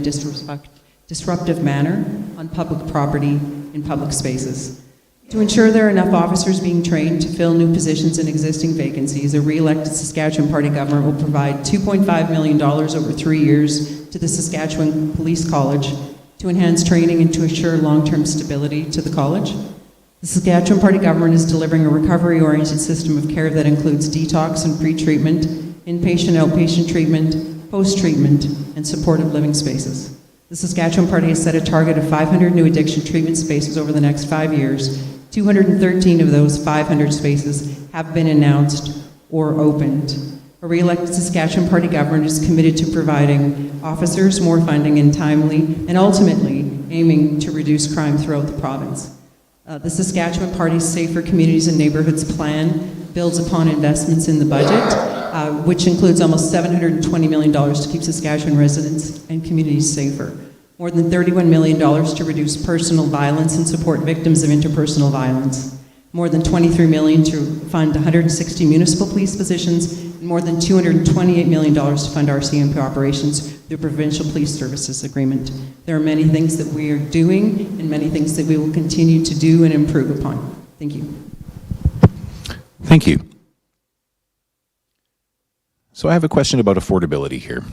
disruptive manner on public property in public spaces. To ensure there are enough officers being trained to fill new positions and existing vacancies, a re-elected Saskatchewan party government will provide $2.5 million over 3 years to the Saskatchewan Police College to enhance training and to ensure long-term stability to the college. The Saskatchewan party government is delivering a recovery-oriented system of care that includes detox and pre-treatment, inpatient, outpatient treatment, post-treatment, and supportive living spaces. The Saskatchewan party has set a target of 500 new addiction treatment spaces over the next 5 years 213 of those 500 spaces have been announced or opened. A re-elected Saskatchewan Party government is committed to providing officers more funding and timely, and ultimately aiming to reduce crime throughout the province. The Saskatchewan Party's Safer Communities and Neighbourhoods plan builds upon investments in the budget, which includes almost $720 million to keep Saskatchewan residents and communities safer. More than $31 million to reduce personal violence and support victims of interpersonal violence. More than $23 million to fund 160 municipal police positions, and more than $228 million to fund RCMP operations through Provincial Police Services Agreement. There are many things that we are doing and many things that we will continue to do and improve upon. Thank you. Thank you. So I have a question about affordability here.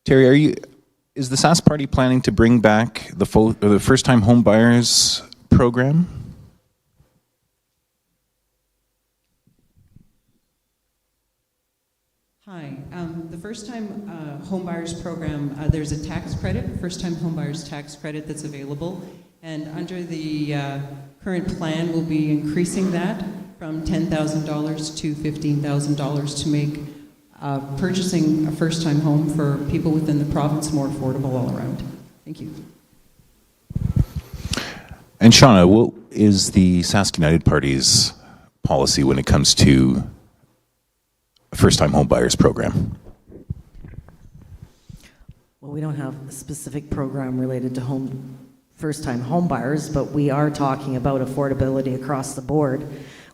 Terry, is the Sask Party planning to bring back the first-time home buyers program? Hi. The first-time home buyers program, there's a tax credit, first-time home buyers tax credit that's available, and under the current plan, we'll be increasing that from $10,000 to $15,000 to make purchasing a first-time home for people within the province more affordable all around. Thank you. And Shauna, what is the Sask United Party's policy when it comes to a first-time home buyers program? Well, we don't have a specific program related to first-time home buyers, but we are talking about affordability across the board,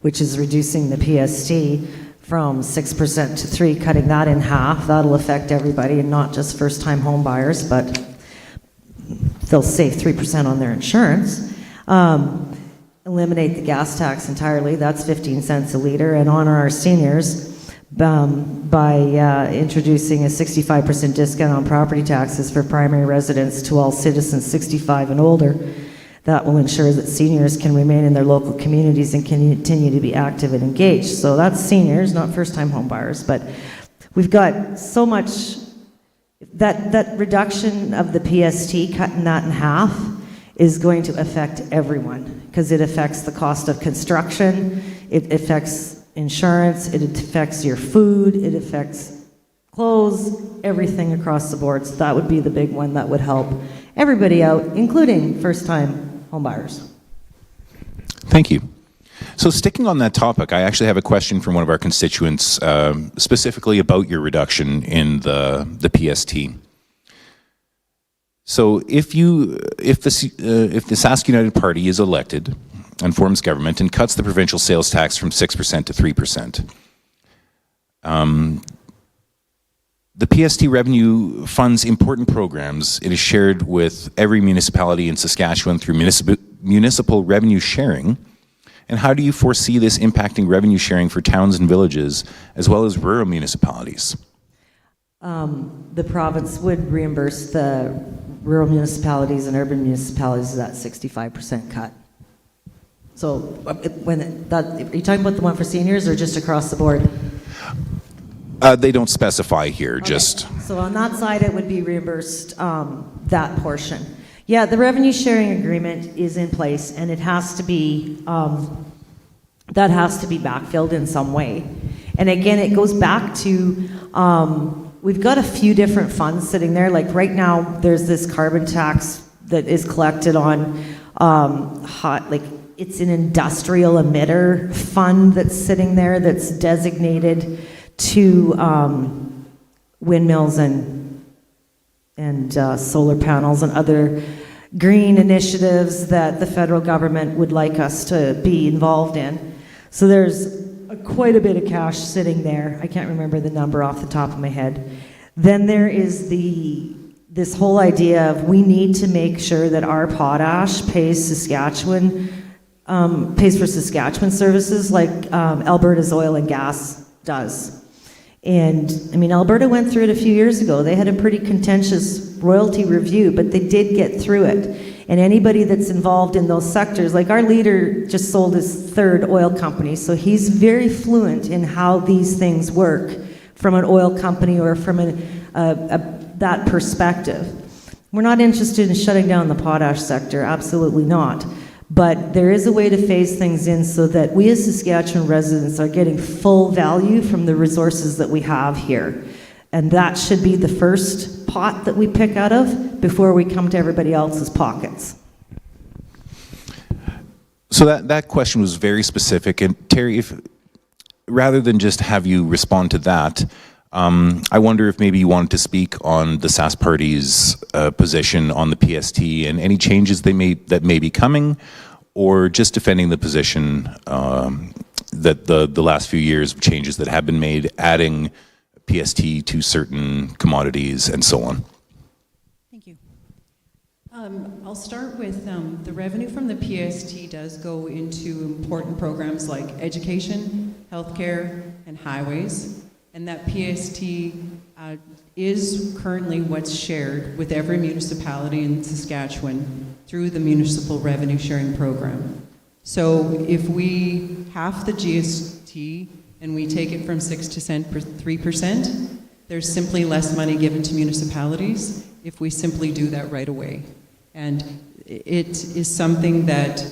which is reducing the PST from 6% to 3%, cutting that in half. That'll affect everybody and not just first-time home buyers, but they'll save 3% on their insurance. Eliminate the gas tax entirely. That's 15 cents a liter, and honor our seniors by introducing a 65% discount on property taxes for primary residents to all citizens 65 and older. That will ensure that seniors can remain in their local communities and continue to be active and engaged. So that's seniors, not first-time home buyers. But we've got so much, that reduction of the PST, cutting that in half, is going to affect everyone because it affects the cost of construction, it affects insurance, it affects your food, it affects clothes, everything across the board. So that would be the big one that would help everybody out, including first-time homebuyers. Thank you. So sticking on that topic, I actually have a question from one of our constituents specifically about your reduction in the PST. So if the Sask United Party is elected and forms government and cuts the provincial sales tax from 6% to 3%, the PST revenue funds important programs. It is shared with every municipality in Saskatchewan through municipal revenue sharing. And how do you foresee this impacting revenue sharing for towns and villages as well as rural municipalities? The province would reimburse the rural municipalities and urban municipalities that 65% cut. So are you talking about the one for seniors or just across the board? They don't specify here, Okay. just... So on that side, it would be reimbursed, that portion. Yeah, the revenue sharing agreement is in place, and it has to be, that has to be backfilled in some way. And again, it goes back to, we've got a few different funds sitting there. Like right now, there's this carbon tax that is collected on, it's an industrial emitter fund that's sitting there that's designated to windmills and solar panels and other green initiatives that the federal government would like us to be involved in. So there's quite a bit of cash sitting there. I can't remember the number off the top of my head. Then there is this whole idea of we need to make sure that our potash pays for Saskatchewan services like Alberta's oil and gas does. And I mean, Alberta went through it a few years ago. They had a pretty contentious royalty review, but they did get through it. And anybody that's involved in those sectors, like our leader just sold his third oil company, so he's very fluent in how these things work from an oil company or from that perspective. We're not interested in shutting down the potash sector, absolutely not. But there is a way to phase things in so that we as Saskatchewan residents are getting full value from the resources that we have here. And that should be the first pot that we pick out of before we come to everybody else's pockets. So that question was very specific. And Terry, if rather than just have you respond to that, I wonder if maybe you wanted to speak on the Sask Party's position on the PST and any changes that may be coming, or just defending the position that the last few years of changes that have been made, adding PST to certain commodities and so on. Thank you. I'll start with the revenue from the PST does go into important programs like education, healthcare, and highways. And that PST is currently what's shared with every municipality in Saskatchewan through the Municipal Revenue Sharing Program. So if we half the GST and we take it from 6 to 3%, there's simply less money given to municipalities if we simply do that right away. And it is something that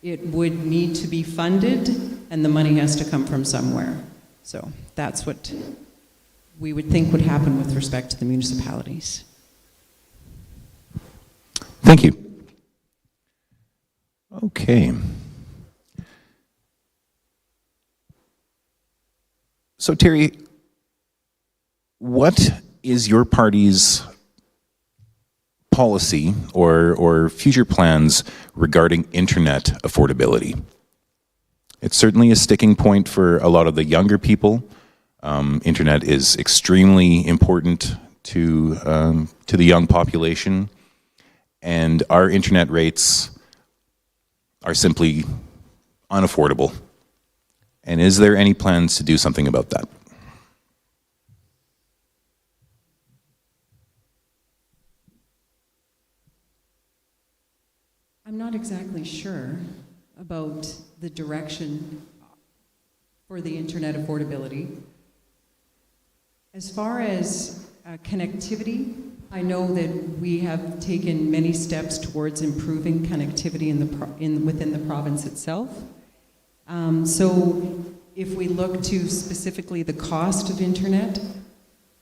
it would need to be funded, and the money has to come from somewhere. So that's what we would think would happen with respect to the municipalities. Thank you. Okay. So Terry, what is your party's policy or future plans regarding internet affordability? It's certainly a sticking point for a lot of the younger people. Internet is extremely important to the young population, and our internet rates are simply unaffordable. And is there any plans to do something about that? I'm not exactly sure about the direction for the internet affordability. As far as connectivity, I know that we have taken many steps towards improving connectivity within the province itself. So if we look to specifically the cost of internet,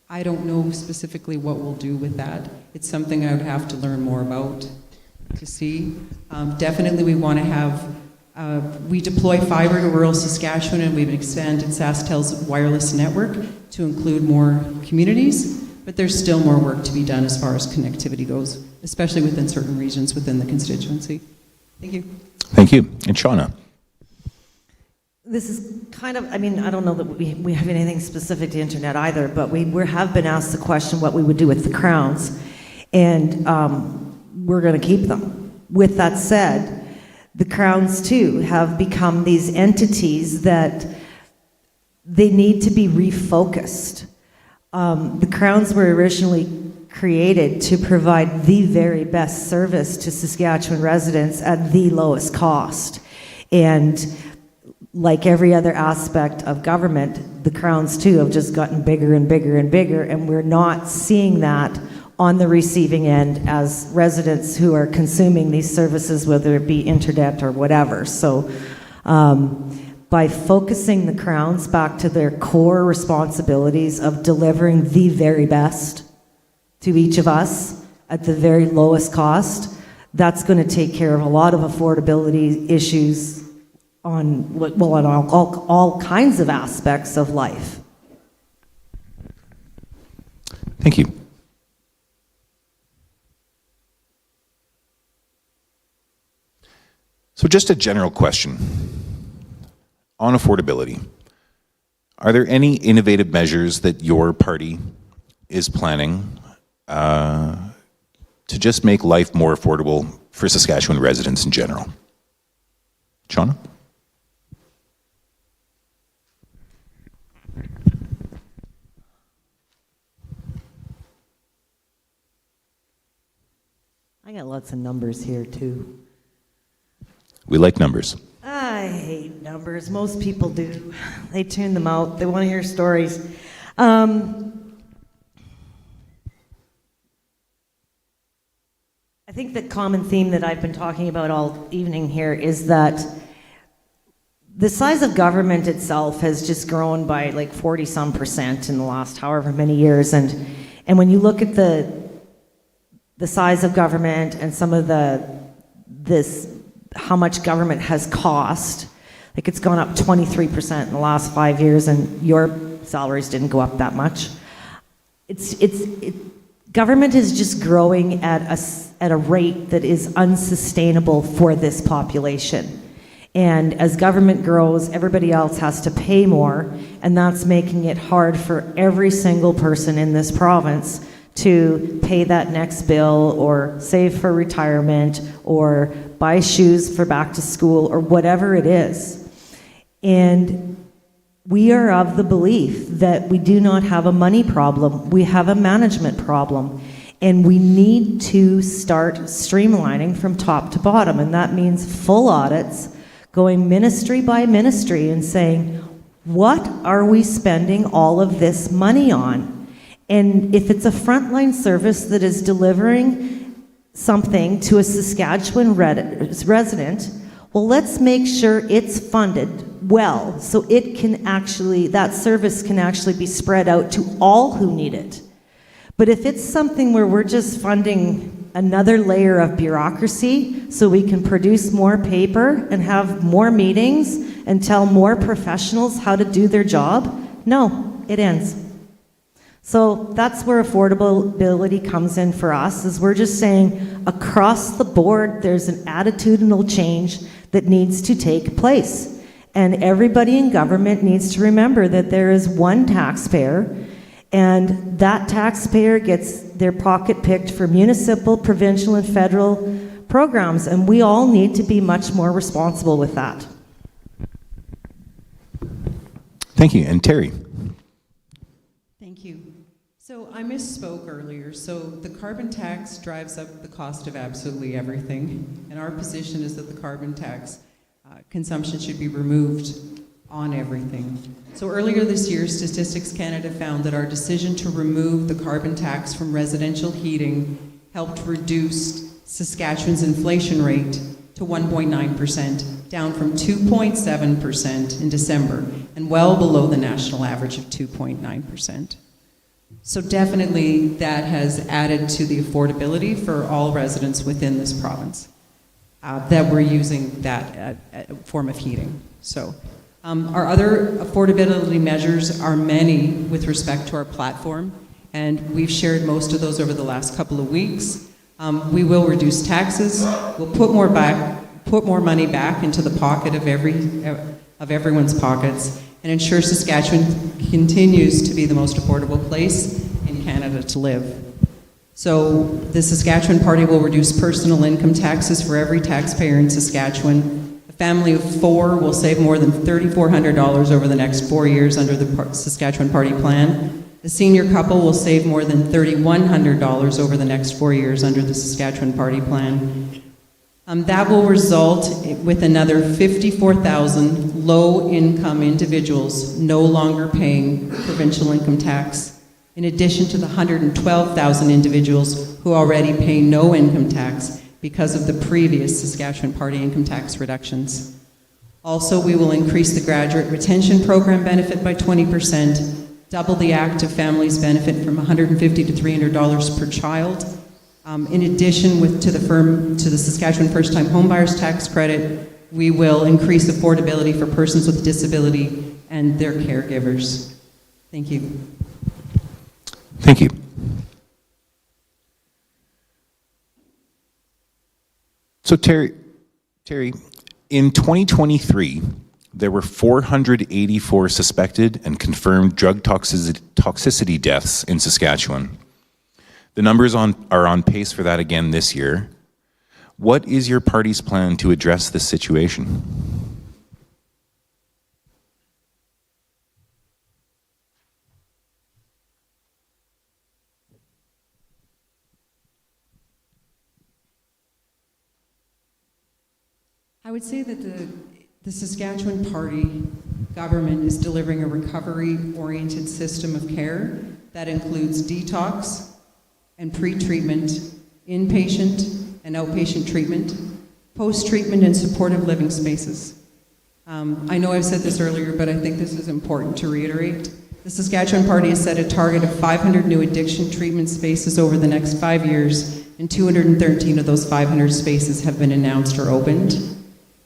I don't know specifically what we'll do with that. It's something I would have to learn more about to see. Definitely we want to have we deploy fiber to rural Saskatchewan, and we've expanded SaskTel's wireless network to include more communities, but there's still more work to be done as far as connectivity goes, especially within certain regions within the constituency. Thank you. Thank you. And Shauna? This is kind of, I mean, I don't know that we have anything specific to internet either, but we have been asked the question what we would do with the crowns, and we're going to keep them. With that said, the crowns too have become these entities that they need to be refocused. The crowns were originally created to provide the very best service to Saskatchewan residents at the lowest cost. And like every other aspect of government, the crowns too have just gotten bigger and bigger and bigger, and we're not seeing that on the receiving end as residents who are consuming these services, whether it be internet or whatever. So by focusing the crowns back to their core responsibilities of delivering the very best to each of us at the very lowest cost, that's going to take care of a lot of affordability issues on, well, on all kinds of aspects of life. Thank you. So just a general question on affordability. Are there any innovative measures that your party is planning to just make life more affordable for Saskatchewan residents in general? Shauna? I got lots of numbers here too. We like numbers. I hate numbers. Most people do. They tune them out. They want to hear stories. I think the common theme that I've been talking about all evening here is that the size of government itself has just grown by like 40-some% in the last however many years. And when you look at the size of government and some of how much government has cost, like it's gone up 23% in the last 5 years, and your salaries didn't go up that much. Government is just growing at a rate that is unsustainable for this population. And as government grows, everybody else has to pay more, and that's making it hard for every single person in this province to pay that next bill or save for retirement or buy shoes for back to school or whatever it is. And we are of the belief that we do not have a money problem, we have a management problem. And we need to start streamlining from top to bottom, and that means full audits, going ministry by ministry and saying, what are we spending all of this money on? And if it's a frontline service that is delivering something to a Saskatchewan resident, well, let's make sure it's funded well so that service can actually be spread out to all who need it. But if it's something where we're just funding another layer of bureaucracy so we can produce more paper and have more meetings and tell more professionals how to do their job, no, it ends. So that's where affordability comes in for us, is we're just saying across the board there's an attitudinal change that needs to take place. And everybody in government needs to remember that there is one taxpayer, and that taxpayer gets their pocket picked for municipal, provincial, and federal programs, and we all need to be much more responsible with that. Thank you. And Terry? Thank you. So I misspoke earlier. So the carbon tax drives up the cost of absolutely everything, and our position is that the carbon tax consumption should be removed on everything. So earlier this year, Statistics Canada found that our decision to remove the carbon tax from residential heating helped reduce Saskatchewan's inflation rate to 1.9%, down from 2.7% in December, and well below the national average of 2.9%. So definitely that has added to the affordability for all residents within this province that we're using that form of heating. So our other affordability measures are many with respect to our platform, and we've shared most of those over the last couple of weeks. We will reduce taxes, we'll put more money back into the pocket of everyone's pockets, and ensure Saskatchewan continues to be the most affordable place in Canada to live. So the Saskatchewan Party will reduce personal income taxes for every taxpayer in Saskatchewan. A family of 4 will save more than $3,400 over the next 4 years under the Saskatchewan Party plan. A senior couple will save more than $3,100 over the next 4 years under the Saskatchewan Party plan. That will result with another 54,000 low-income individuals no longer paying provincial income tax, in addition to the 112,000 individuals who already pay no income tax because of the previous Saskatchewan Party income tax reductions. Also, we will increase the graduate retention program benefit by 20%, double the active families benefit from $150 to $300 per child. In addition, to the Saskatchewan First-Time Homebuyers Tax Credit, we will increase affordability for persons with disability and their caregivers. Thank you. Thank you. So Terry, in 2023, there were 484 suspected and confirmed drug toxicity deaths in Saskatchewan. The numbers are on pace for that again this year. What is your party's plan to address this situation? I would say that the Saskatchewan Party government is delivering a recovery-oriented system of care that includes detox and pre-treatment, inpatient and outpatient treatment, post-treatment and supportive living spaces. I know I've said this earlier, but I think this is important to reiterate. The Saskatchewan Party has set a target of 500 new addiction treatment spaces over the next 5 years, and 213 of those 500 spaces have been announced or opened.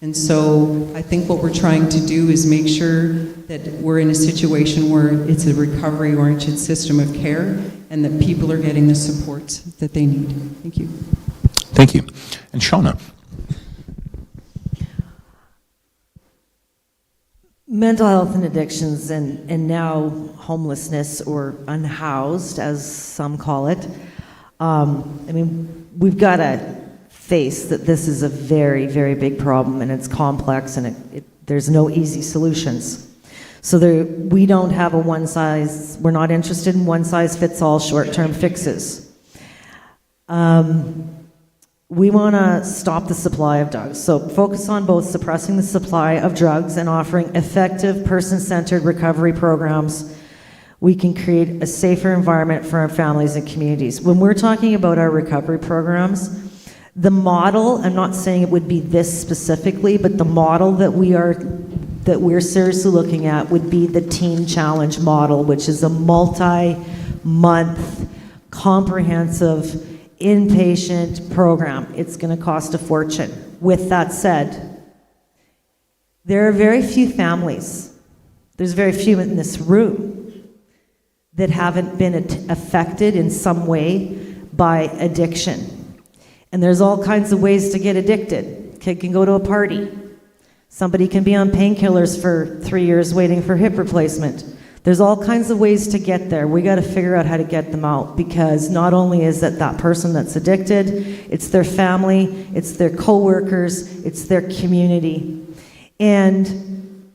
And so I think what we're trying to do is make sure that we're in a situation where it's a recovery-oriented system of care and that people are getting the support that they need. Thank you. Thank you. And Shauna. Mental health and addictions and now homelessness or unhoused, as some call it. We've got to face that this is a very, very big problem, and it's complex, and there's no easy solutions. So we don't have we're not interested in one-size-fits-all short-term fixes. We want to stop the supply of drugs. So focus on both suppressing the supply of drugs and offering effective person-centered recovery programs. We can create a safer environment for our families and communities. When we're talking about our recovery programs, the model, I'm not saying it would be this specifically, but the model that we're seriously looking at would be the Teen Challenge model, which is a multi-month, comprehensive, inpatient program. It's going to cost a fortune. With that said, there are very few families, there's very few in this room, that haven't been affected in some way by addiction. And there's all kinds of ways to get addicted. Kid can go to a party. Somebody can be on painkillers for 3 years waiting for hip replacement. There's all kinds of ways to get there. We got to figure out how to get them out, because not only is it that person that's addicted, it's their family, it's their coworkers, it's their community. And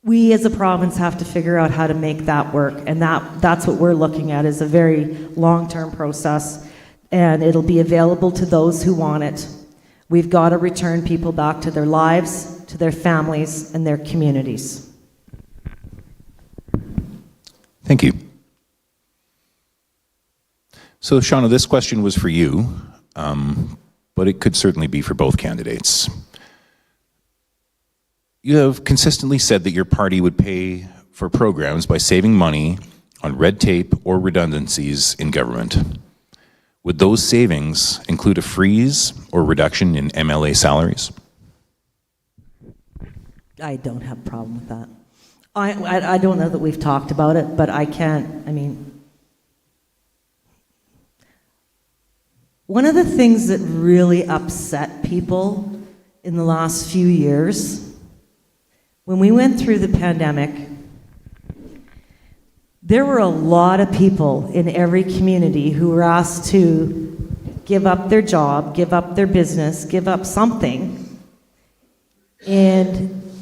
we as a province have to figure out how to make that work, and that's what we're looking at, is a very long-term process, and it'll be available to those who want it. We've got to return people back to their lives, to their families, and their communities. Thank you. So, Shauna, this question was for you, but it could certainly be for both candidates. You have consistently said that your party would pay for programs by saving money on red tape or redundancies in government. Would those savings include a freeze or reduction in MLA salaries? I don't have a problem with that. I don't know that we've talked about it, but I can't, one of the things that really upset people in the last few years, when we went through the pandemic, there were a lot of people in every community who were asked to give up their job, give up their business, give up something, and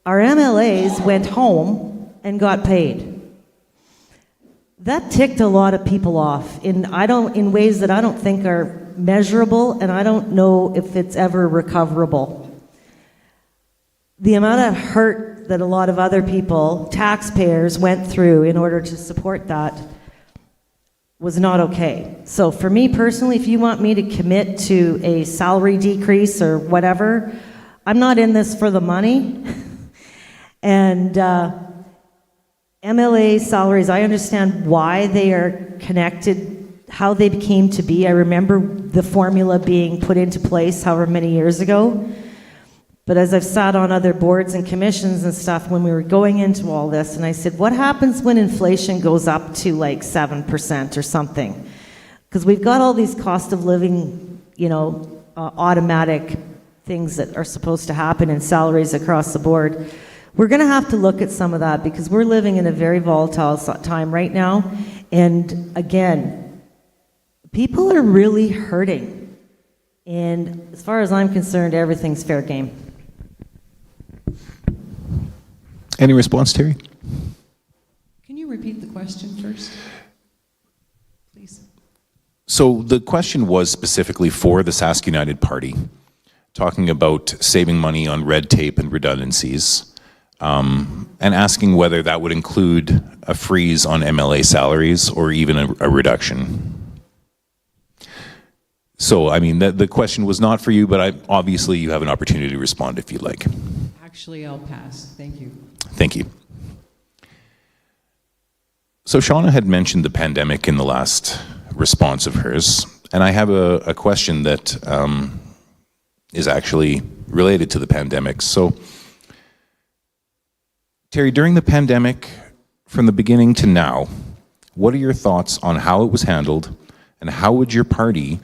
our MLAs went home and got paid. That ticked a lot of people off in ways that I don't think are measurable, and I don't know if it's ever recoverable. The amount of hurt that a lot of other people, taxpayers, went through in order to support that was not okay. So for me personally, if you want me to commit to a salary decrease or whatever, I'm not in this for the money. And MLA salaries, I understand why they are connected, how they came to be. I remember the formula being put into place however many years ago. But as I've sat on other boards and commissions and stuff, when we were going into all this, and I said, what happens when inflation goes up to like 7% or something? Because we've got all these cost of living, automatic things that are supposed to happen in salaries across the board. We're going to have to look at some of that, because we're living in a very volatile time right now. And again, people are really hurting. And as far as I'm concerned, everything's fair game. Any response, Terry? Can you repeat the question first, please? So the question was specifically for the Sask United Party, talking about saving money on red tape and redundancies, and asking whether that would include a freeze on MLA salaries or even a reduction. So, I mean, the question was not for you, but obviously you have an opportunity to respond if you'd like. Actually, I'll pass. Thank you. Thank you. So Shauna had mentioned the pandemic in the last response of hers, and I have a question that is actually related to the pandemic. So, Terry, during the pandemic, from the beginning to now, what are your thoughts on how it was handled, and how would your party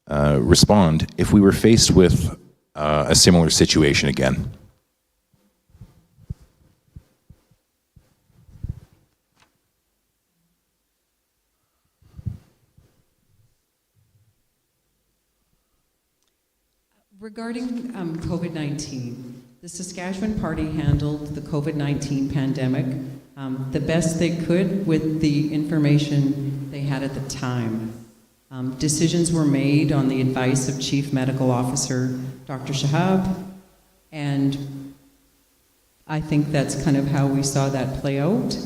respond if we were faced with a similar situation again? Regarding COVID-19, the Saskatchewan Party handled the COVID-19 pandemic the best they could with the information they had at the time. Decisions were made on the advice of Chief Medical Officer Dr. Shahab, and I think that's kind of how we saw that play out.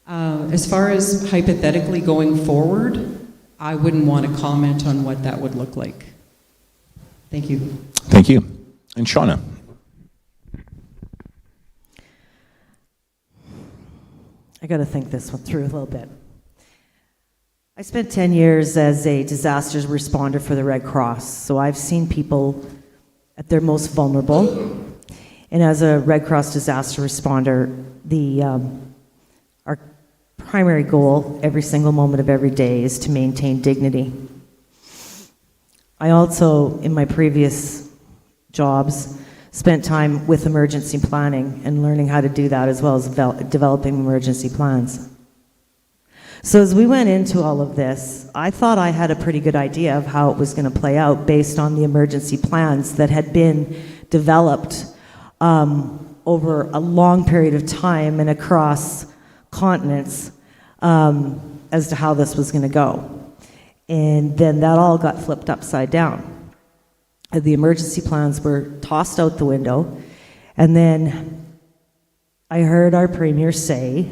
As far as hypothetically going forward, I wouldn't want to comment on what that would look like. Thank you. Thank you. And Shauna? I got to think this one through a little bit. I spent 10 years as a disaster responder for the Red Cross, so I've seen people at their most vulnerable. And as a Red Cross disaster responder, our primary goal every single moment of every day is to maintain dignity. I also, in my previous jobs, spent time with emergency planning and learning how to do that, as well as developing emergency plans. So as we went into all of this, I thought I had a pretty good idea of how it was going to play out based on the emergency plans that had been developed over a long period of time and across continents as to how this was going to go. And then that all got flipped upside down. The emergency plans were tossed out the window, and then I heard our premier say,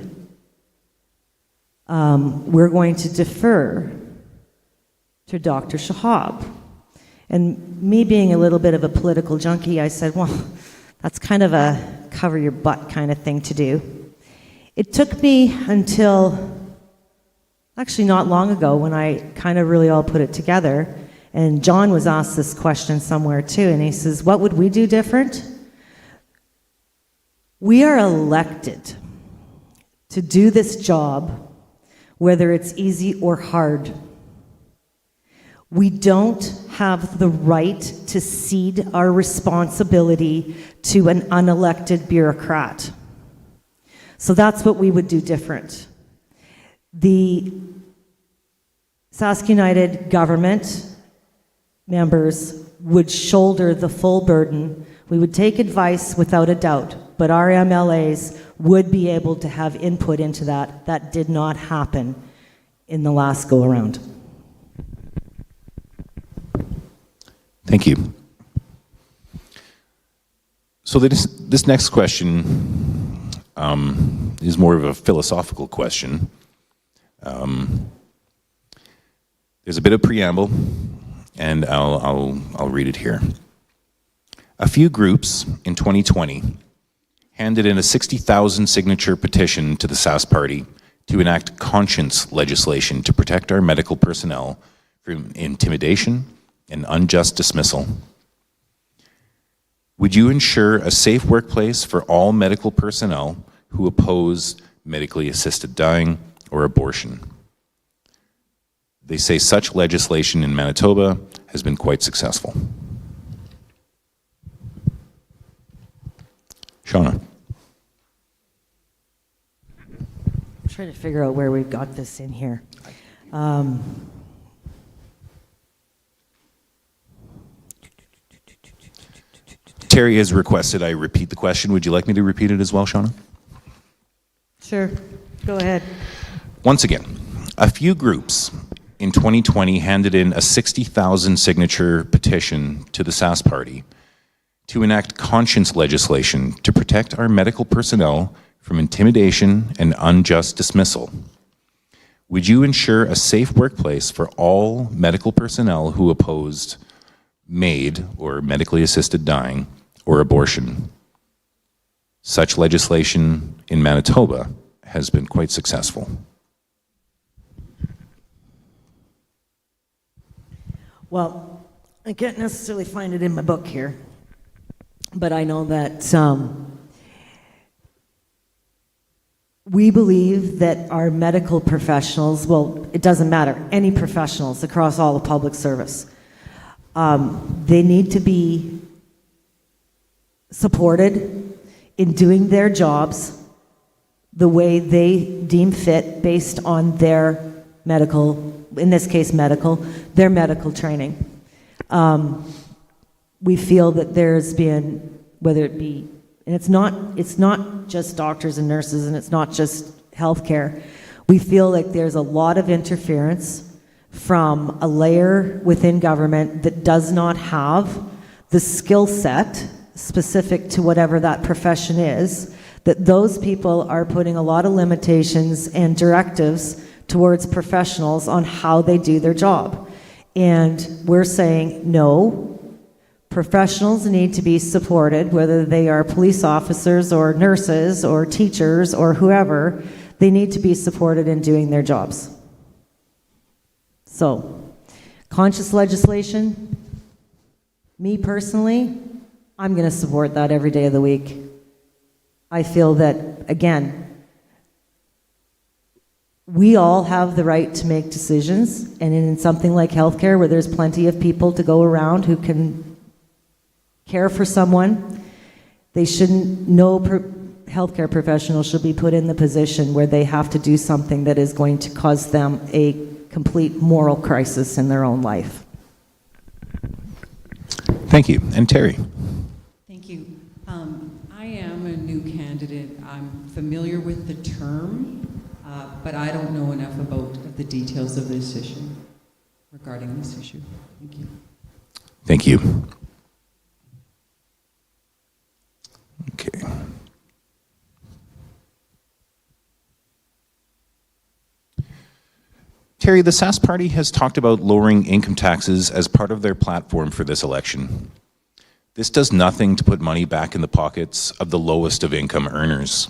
we're going to defer to Dr. Shahab. And me being a little bit of a political junkie, I said, well, that's kind of a cover your butt kind of thing to do. It took me until actually not long ago when I kind of really all put it together, and John was asked this question somewhere too, and he says, what would we do different? We are elected to do this job, whether it's easy or hard. We don't have the right to cede our responsibility to an unelected bureaucrat. So that's what we would do different. The Sask United government members would shoulder the full burden. We would take advice without a doubt, but our MLAs would be able to have input into that. That did not happen in the last go-around. Thank you. So this next question is more of a philosophical question. There's a bit of preamble, and I'll read it here. A few groups in 2020 handed in a 60,000 signature petition to the Sask Party to enact conscience legislation to protect our medical personnel from intimidation and unjust dismissal. Would you ensure a safe workplace for all medical personnel who oppose medically assisted dying or abortion? They say such legislation in Manitoba has been quite successful. Shauna. I'm trying to figure out where we've got this in here. Terry has requested I repeat the question. Would you like me to repeat it as well, Shauna? Sure, go ahead. Once again, a few groups in 2020 handed in a 60,000 signature petition to the Sask Party to enact conscience legislation to protect our medical personnel from intimidation and unjust dismissal. Would you ensure a safe workplace for all medical personnel who opposed MAID, or medically assisted dying, or abortion? Such legislation in Manitoba has been quite successful. Well, I can't necessarily find it in my book here, but I know that we believe that our medical professionals, well, it doesn't matter, any professionals across all of public service, they need to be supported in doing their jobs the way they deem fit based on their medical, in this case medical, their medical training. We feel that there's been, whether it be, and it's not just doctors and nurses, and it's not just healthcare. We feel like there's a lot of interference from a layer within government that does not have the skill set specific to whatever that profession is, that those people are putting a lot of limitations and directives towards professionals on how they do their job. And we're saying, no, professionals need to be supported, whether they are police officers or nurses or teachers or whoever, they need to be supported in doing their jobs. So, conscious legislation, me personally, I'm going to support that every day of the week. I feel that, again, we all have the right to make decisions, and in something like healthcare where there's plenty of people to go around who can care for someone, they shouldn't, no healthcare professional should be put in the position where they have to do something that is going to cause them a complete moral crisis in their own life. Thank you. And Terry? Thank you. I am a new candidate. I'm familiar with the term, but I don't know enough about the details of this issue, regarding this issue. Thank you. Thank you. Okay. Terry, the Sask Party has talked about lowering income taxes as part of their platform for this election. This does nothing to put money back in the pockets of the lowest of income earners.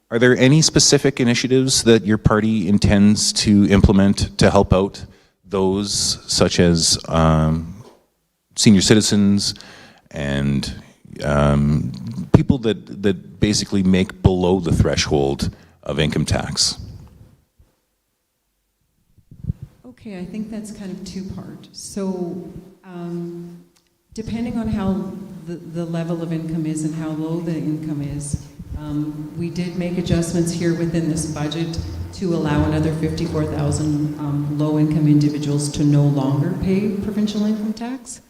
Are there any specific initiatives that your party intends to implement to help out those such as senior citizens and people that basically make below the threshold of income tax? Okay, I think that's kind of two-part. So, depending on how the level of income is and how low the income is, we did make adjustments here within this budget to allow another 54,000 low-income individuals to no longer pay provincial income tax,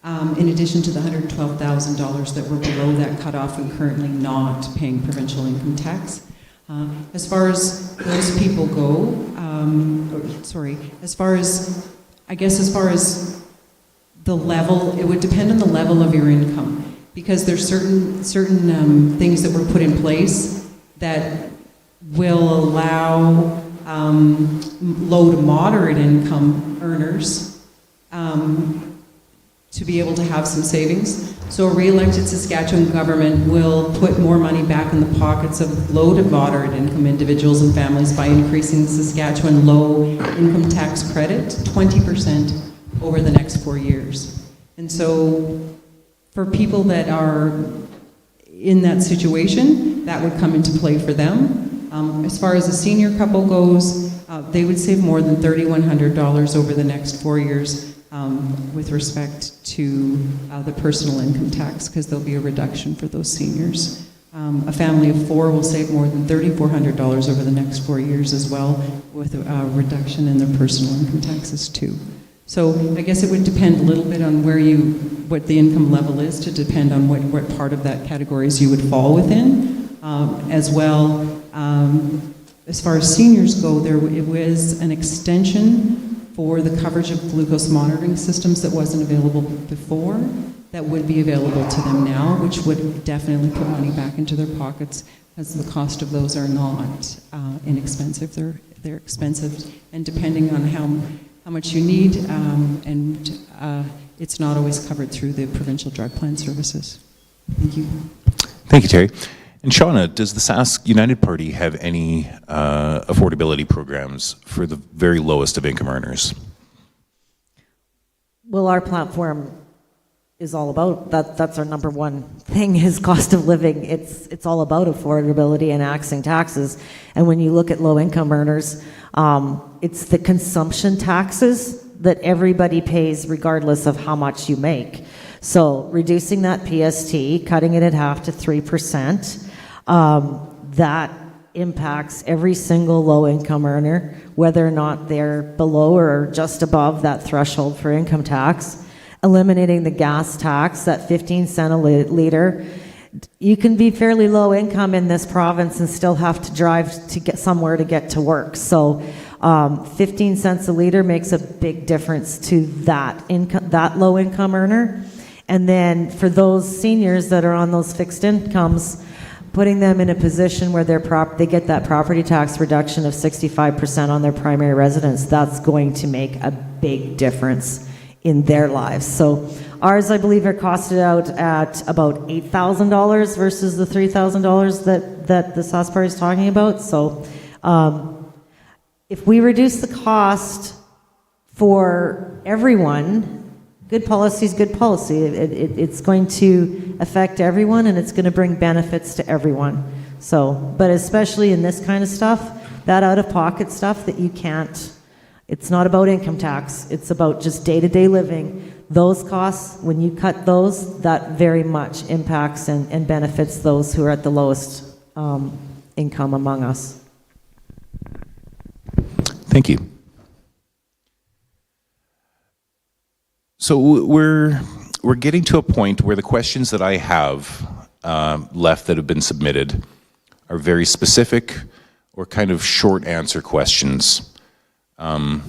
in addition to the $112,000 that were below that cutoff and currently not paying provincial income tax. As far as those people go, as far as the level, it would depend on the level of your income, because there's certain things that were put in place that will allow low to moderate income earners to be able to have some savings. So a re-elected Saskatchewan government will put more money back in the pockets of low to moderate income individuals and families by increasing the Saskatchewan low income tax credit 20% over the next 4 years. And so for people that are in that situation, that would come into play for them. As far as a senior couple goes, they would save more than $3,100 over the next 4 years with respect to the personal income tax, because there'll be a reduction for those seniors. A family of 4 will save more than $3,400 over the next 4 years as well, with a reduction in their personal income taxes too. So I guess it would depend a little bit on what the income level is, to depend on what part of that categories you would fall within. As well, as far as seniors go, it was an extension for the coverage of glucose monitoring systems that wasn't available before, that would be available to them now, which would definitely put money back into their pockets, as the cost of those are not inexpensive. They're expensive, and depending on how much you need, it's not always covered through the provincial drug plan services. Thank you. Thank you, Terry. And Shauna, does the Sask United Party have any affordability programs for the very lowest of income earners? Well, our platform is all about that. That's our number one thing is cost of living. It's all about affordability and axing taxes. And when you look at low income earners, it's the consumption taxes that everybody pays regardless of how much you make. So reducing that PST, cutting it in half to 3%, that impacts every single low income earner, whether or not they're below or just above that threshold for income tax. Eliminating the gas tax, that 15 cents a liter. You can be fairly low income in this province and still have to drive to get somewhere to get to work. So 15 cents a liter makes a big difference to that low income earner. And then for those seniors that are on those fixed incomes, putting them in a position where they get that property tax reduction of 65% on their primary residence, that's going to make a big difference in their lives. So ours, I believe, are costed out at about $8,000 versus the $3,000 that the Sask Party is talking about. So if we reduce the cost for everyone, good policy is good policy. It's going to affect everyone, and it's going to bring benefits to everyone. So, but especially in this kind of stuff, that out-of-pocket stuff that you can't, it's not about income tax. It's about just day-to-day living. Those costs, when you cut those, that very much impacts and benefits those who are at the lowest income among us. Thank you. So we're getting to a point where the questions that I have left that have been submitted are very specific or kind of short answer questions. I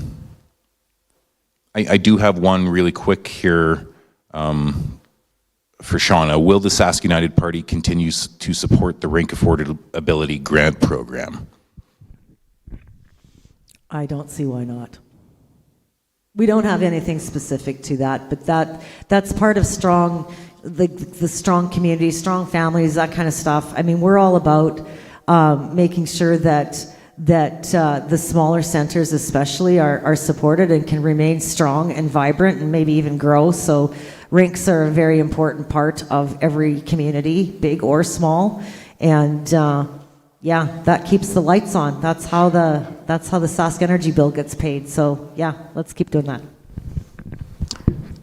do have one really quick here for Shauna. Will the Sask United Party continue to support the Rink Affordability Grant Program? I don't see why not. We don't have anything specific to that, but that's part of the strong community, strong families, that kind of stuff. I mean, we're all about making sure that the smaller centers especially are supported and can remain strong and vibrant and maybe even grow. So rinks are a very important part of every community, big or small. And yeah, that keeps the lights on. That's how the Sask Energy bill gets paid. So yeah, let's keep doing that.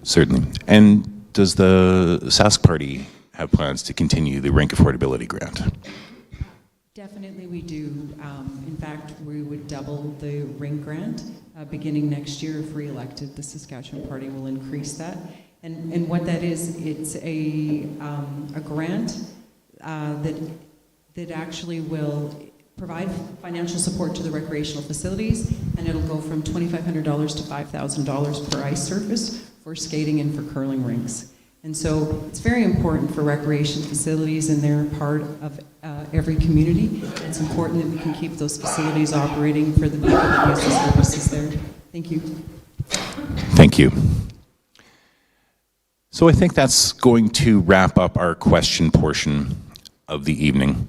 Certainly. And does the Sask Party have plans to continue the Rink Affordability Grant? Definitely we do. In fact, we would double the ring grant beginning next year if re-elected. The Saskatchewan Party will increase that. And what that is, it's a grant that actually will provide financial support to the recreational facilities, and it'll go from $2,500 to $5,000 per ice surface for skating and for curling rinks. And so it's very important for recreation facilities, and they're part of every community. It's important that we can keep those facilities operating for the people that use the services there. Thank you. Thank you. So I think that's going to wrap up our question portion of the evening.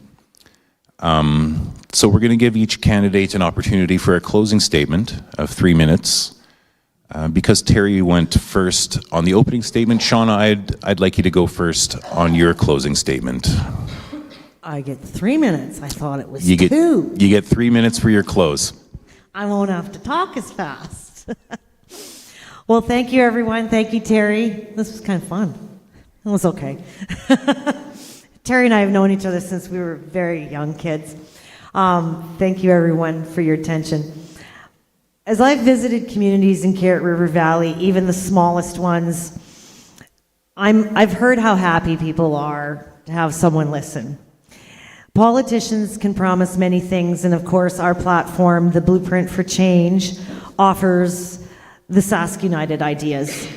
So we're going to give each candidate an opportunity for a closing statement of 3 minutes. Because Terry went first on the opening statement, Shauna, I'd like you to go first on your closing statement. I get 3 minutes. I thought it was 2. You get 3 minutes for your close. I won't have to talk as fast. Well, thank you, everyone. Thank you, Terry. This was kind of fun. It was okay. Terry and I have known each other since we were very young kids. Thank you, everyone, for your attention. As I've visited communities in Carrot River Valley, even the smallest ones, I've heard how happy people are to have someone listen. Politicians can promise many things, and of course our platform, the Blueprint for Change, offers the Sask United ideas,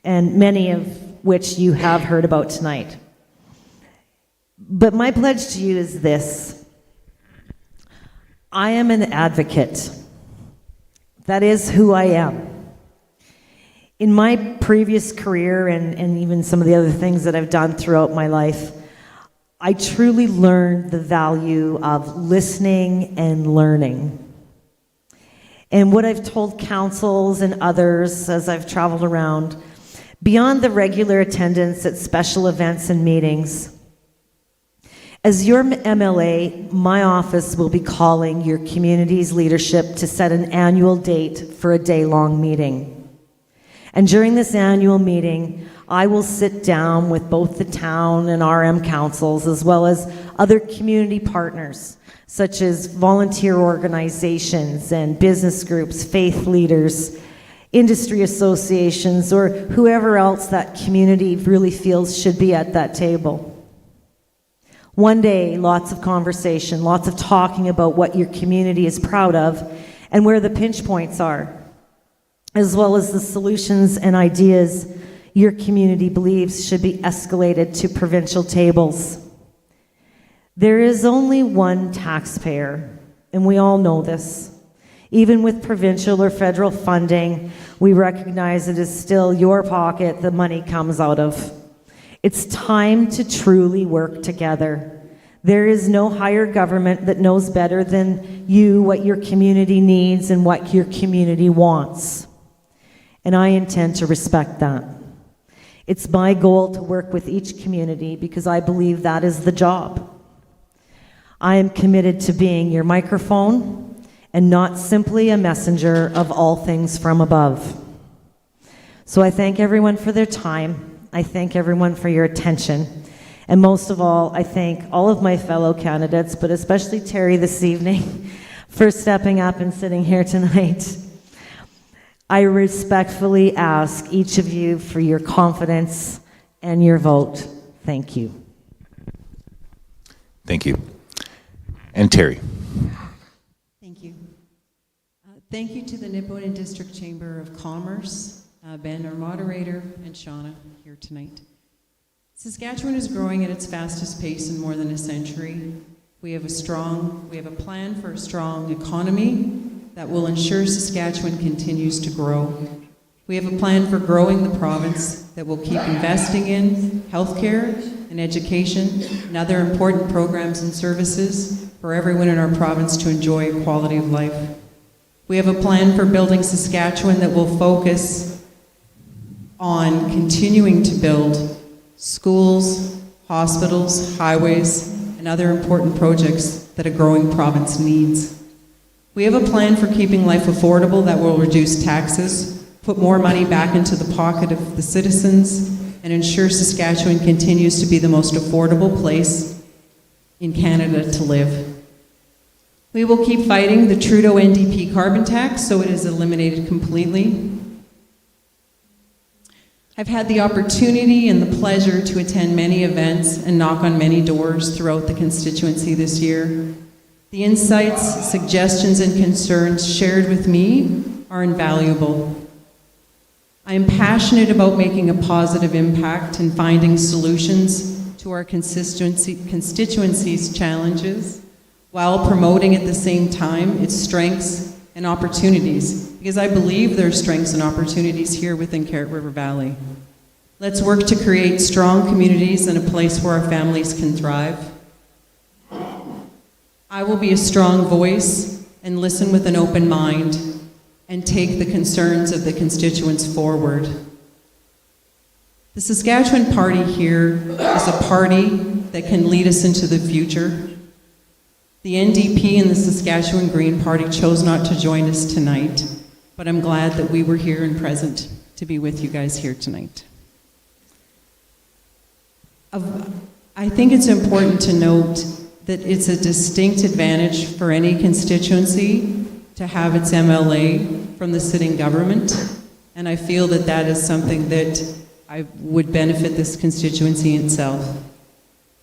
and many of which you have heard about tonight. But my pledge to you is this. I am an advocate. That is who I am. In my previous career and even some of the other things that I've done throughout my life, I truly learned the value of listening and learning. And what I've told councils and others as I've traveled around, beyond the regular attendance at special events and meetings, as your MLA, my office will be calling your community's leadership to set an annual date for a day-long meeting. And during this annual meeting, I will sit down with both the town and RM councils, as well as other community partners, such as volunteer organizations and business groups, faith leaders, industry associations, or whoever else that community really feels should be at that table. One day, lots of conversation, lots of talking about what your community is proud of and where the pinch points are, as well as the solutions and ideas your community believes should be escalated to provincial tables. There is only one taxpayer, and we all know this. Even with provincial or federal funding, we recognize it is still your pocket the money comes out of. It's time to truly work together. There is no higher government that knows better than you what your community needs and what your community wants. And I intend to respect that. It's my goal to work with each community because I believe that is the job. I am committed to being your microphone and not simply a messenger of all things from above. So I thank everyone for their time. I thank everyone for your attention. And most of all, I thank all of my fellow candidates, but especially Terry this evening, for stepping up and sitting here tonight. I respectfully ask each of you for your confidence and your vote. Thank you. Thank you. And Terry. Thank you. Thank you to the Nipawin District Chamber of Commerce, Ben, our moderator, and Shauna here tonight. Saskatchewan is growing at its fastest pace in more than a century. We have a plan for a strong economy that will ensure Saskatchewan continues to grow. We have a plan for growing the province that will keep investing in healthcare and education and other important programs and services for everyone in our province to enjoy a quality of life. We have a plan for building Saskatchewan that will focus on continuing to build schools, hospitals, highways, and other important projects that a growing province needs. We have a plan for keeping life affordable that will reduce taxes, put more money back into the pocket of the citizens, and ensure Saskatchewan continues to be the most affordable place in Canada to live. We will keep fighting the Trudeau NDP carbon tax so it is eliminated completely. I've had the opportunity and the pleasure to attend many events and knock on many doors throughout the constituency this year. The insights, suggestions, and concerns shared with me are invaluable. I am passionate about making a positive impact and finding solutions to our constituency's challenges while promoting at the same time its strengths and opportunities, because I believe there are strengths and opportunities here within Carrot River Valley. Let's work to create strong communities and a place where our families can thrive. I will be a strong voice and listen with an open mind and take the concerns of the constituents forward. The Saskatchewan Party here is a party that can lead us into the future. The NDP and the Saskatchewan Green Party chose not to join us tonight, but I'm glad that we were here and present to be with you guys here tonight. I think it's important to note that it's a distinct advantage for any constituency to have its MLA from the sitting government, and I feel that that is something that I would benefit this constituency itself.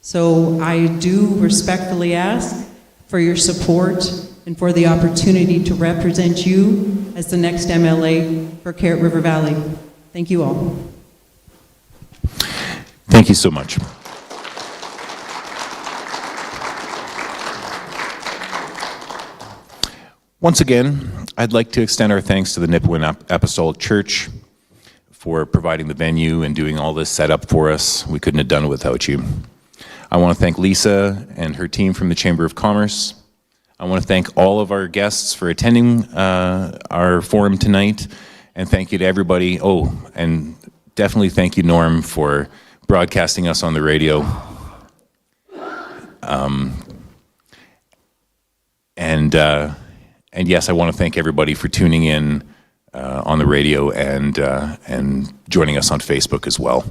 So I do respectfully ask for your support and for the opportunity to represent you as the next MLA for Carrot River Valley. Thank you all. Thank you so much. Once again, I'd like to extend our thanks to the Nipawin Apostolic Church for providing the venue and doing all this setup for us. We couldn't have done it without you. I want to thank Lisa and her team from the Chamber of Commerce. I want to thank all of our guests for attending our forum tonight, and thank you to everybody. Oh, and definitely thank you, Norm, for broadcasting us on the radio. And yes, I want to thank everybody for tuning in on the radio and joining us on Facebook as well.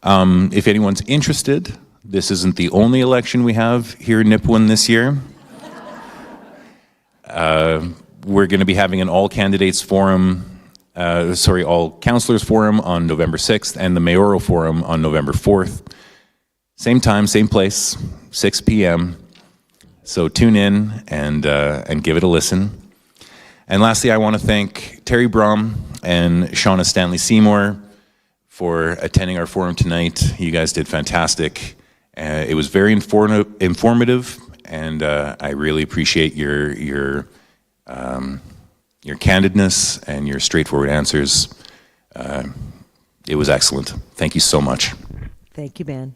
If anyone's interested, this isn't the only election we have here in Nipawin this year. We're going to be having an all councillors forum on November 6th and the mayoral forum on November 4th. Same time, same place, 6 p.m. So tune in and give it a listen. And lastly, I want to thank Terry Brom and Shauna Stanley Seymour for attending our forum tonight. You guys did fantastic. It was very informative, and I really appreciate your candidness and your straightforward answers. It was excellent. Thank you so much. Thank you, Ben.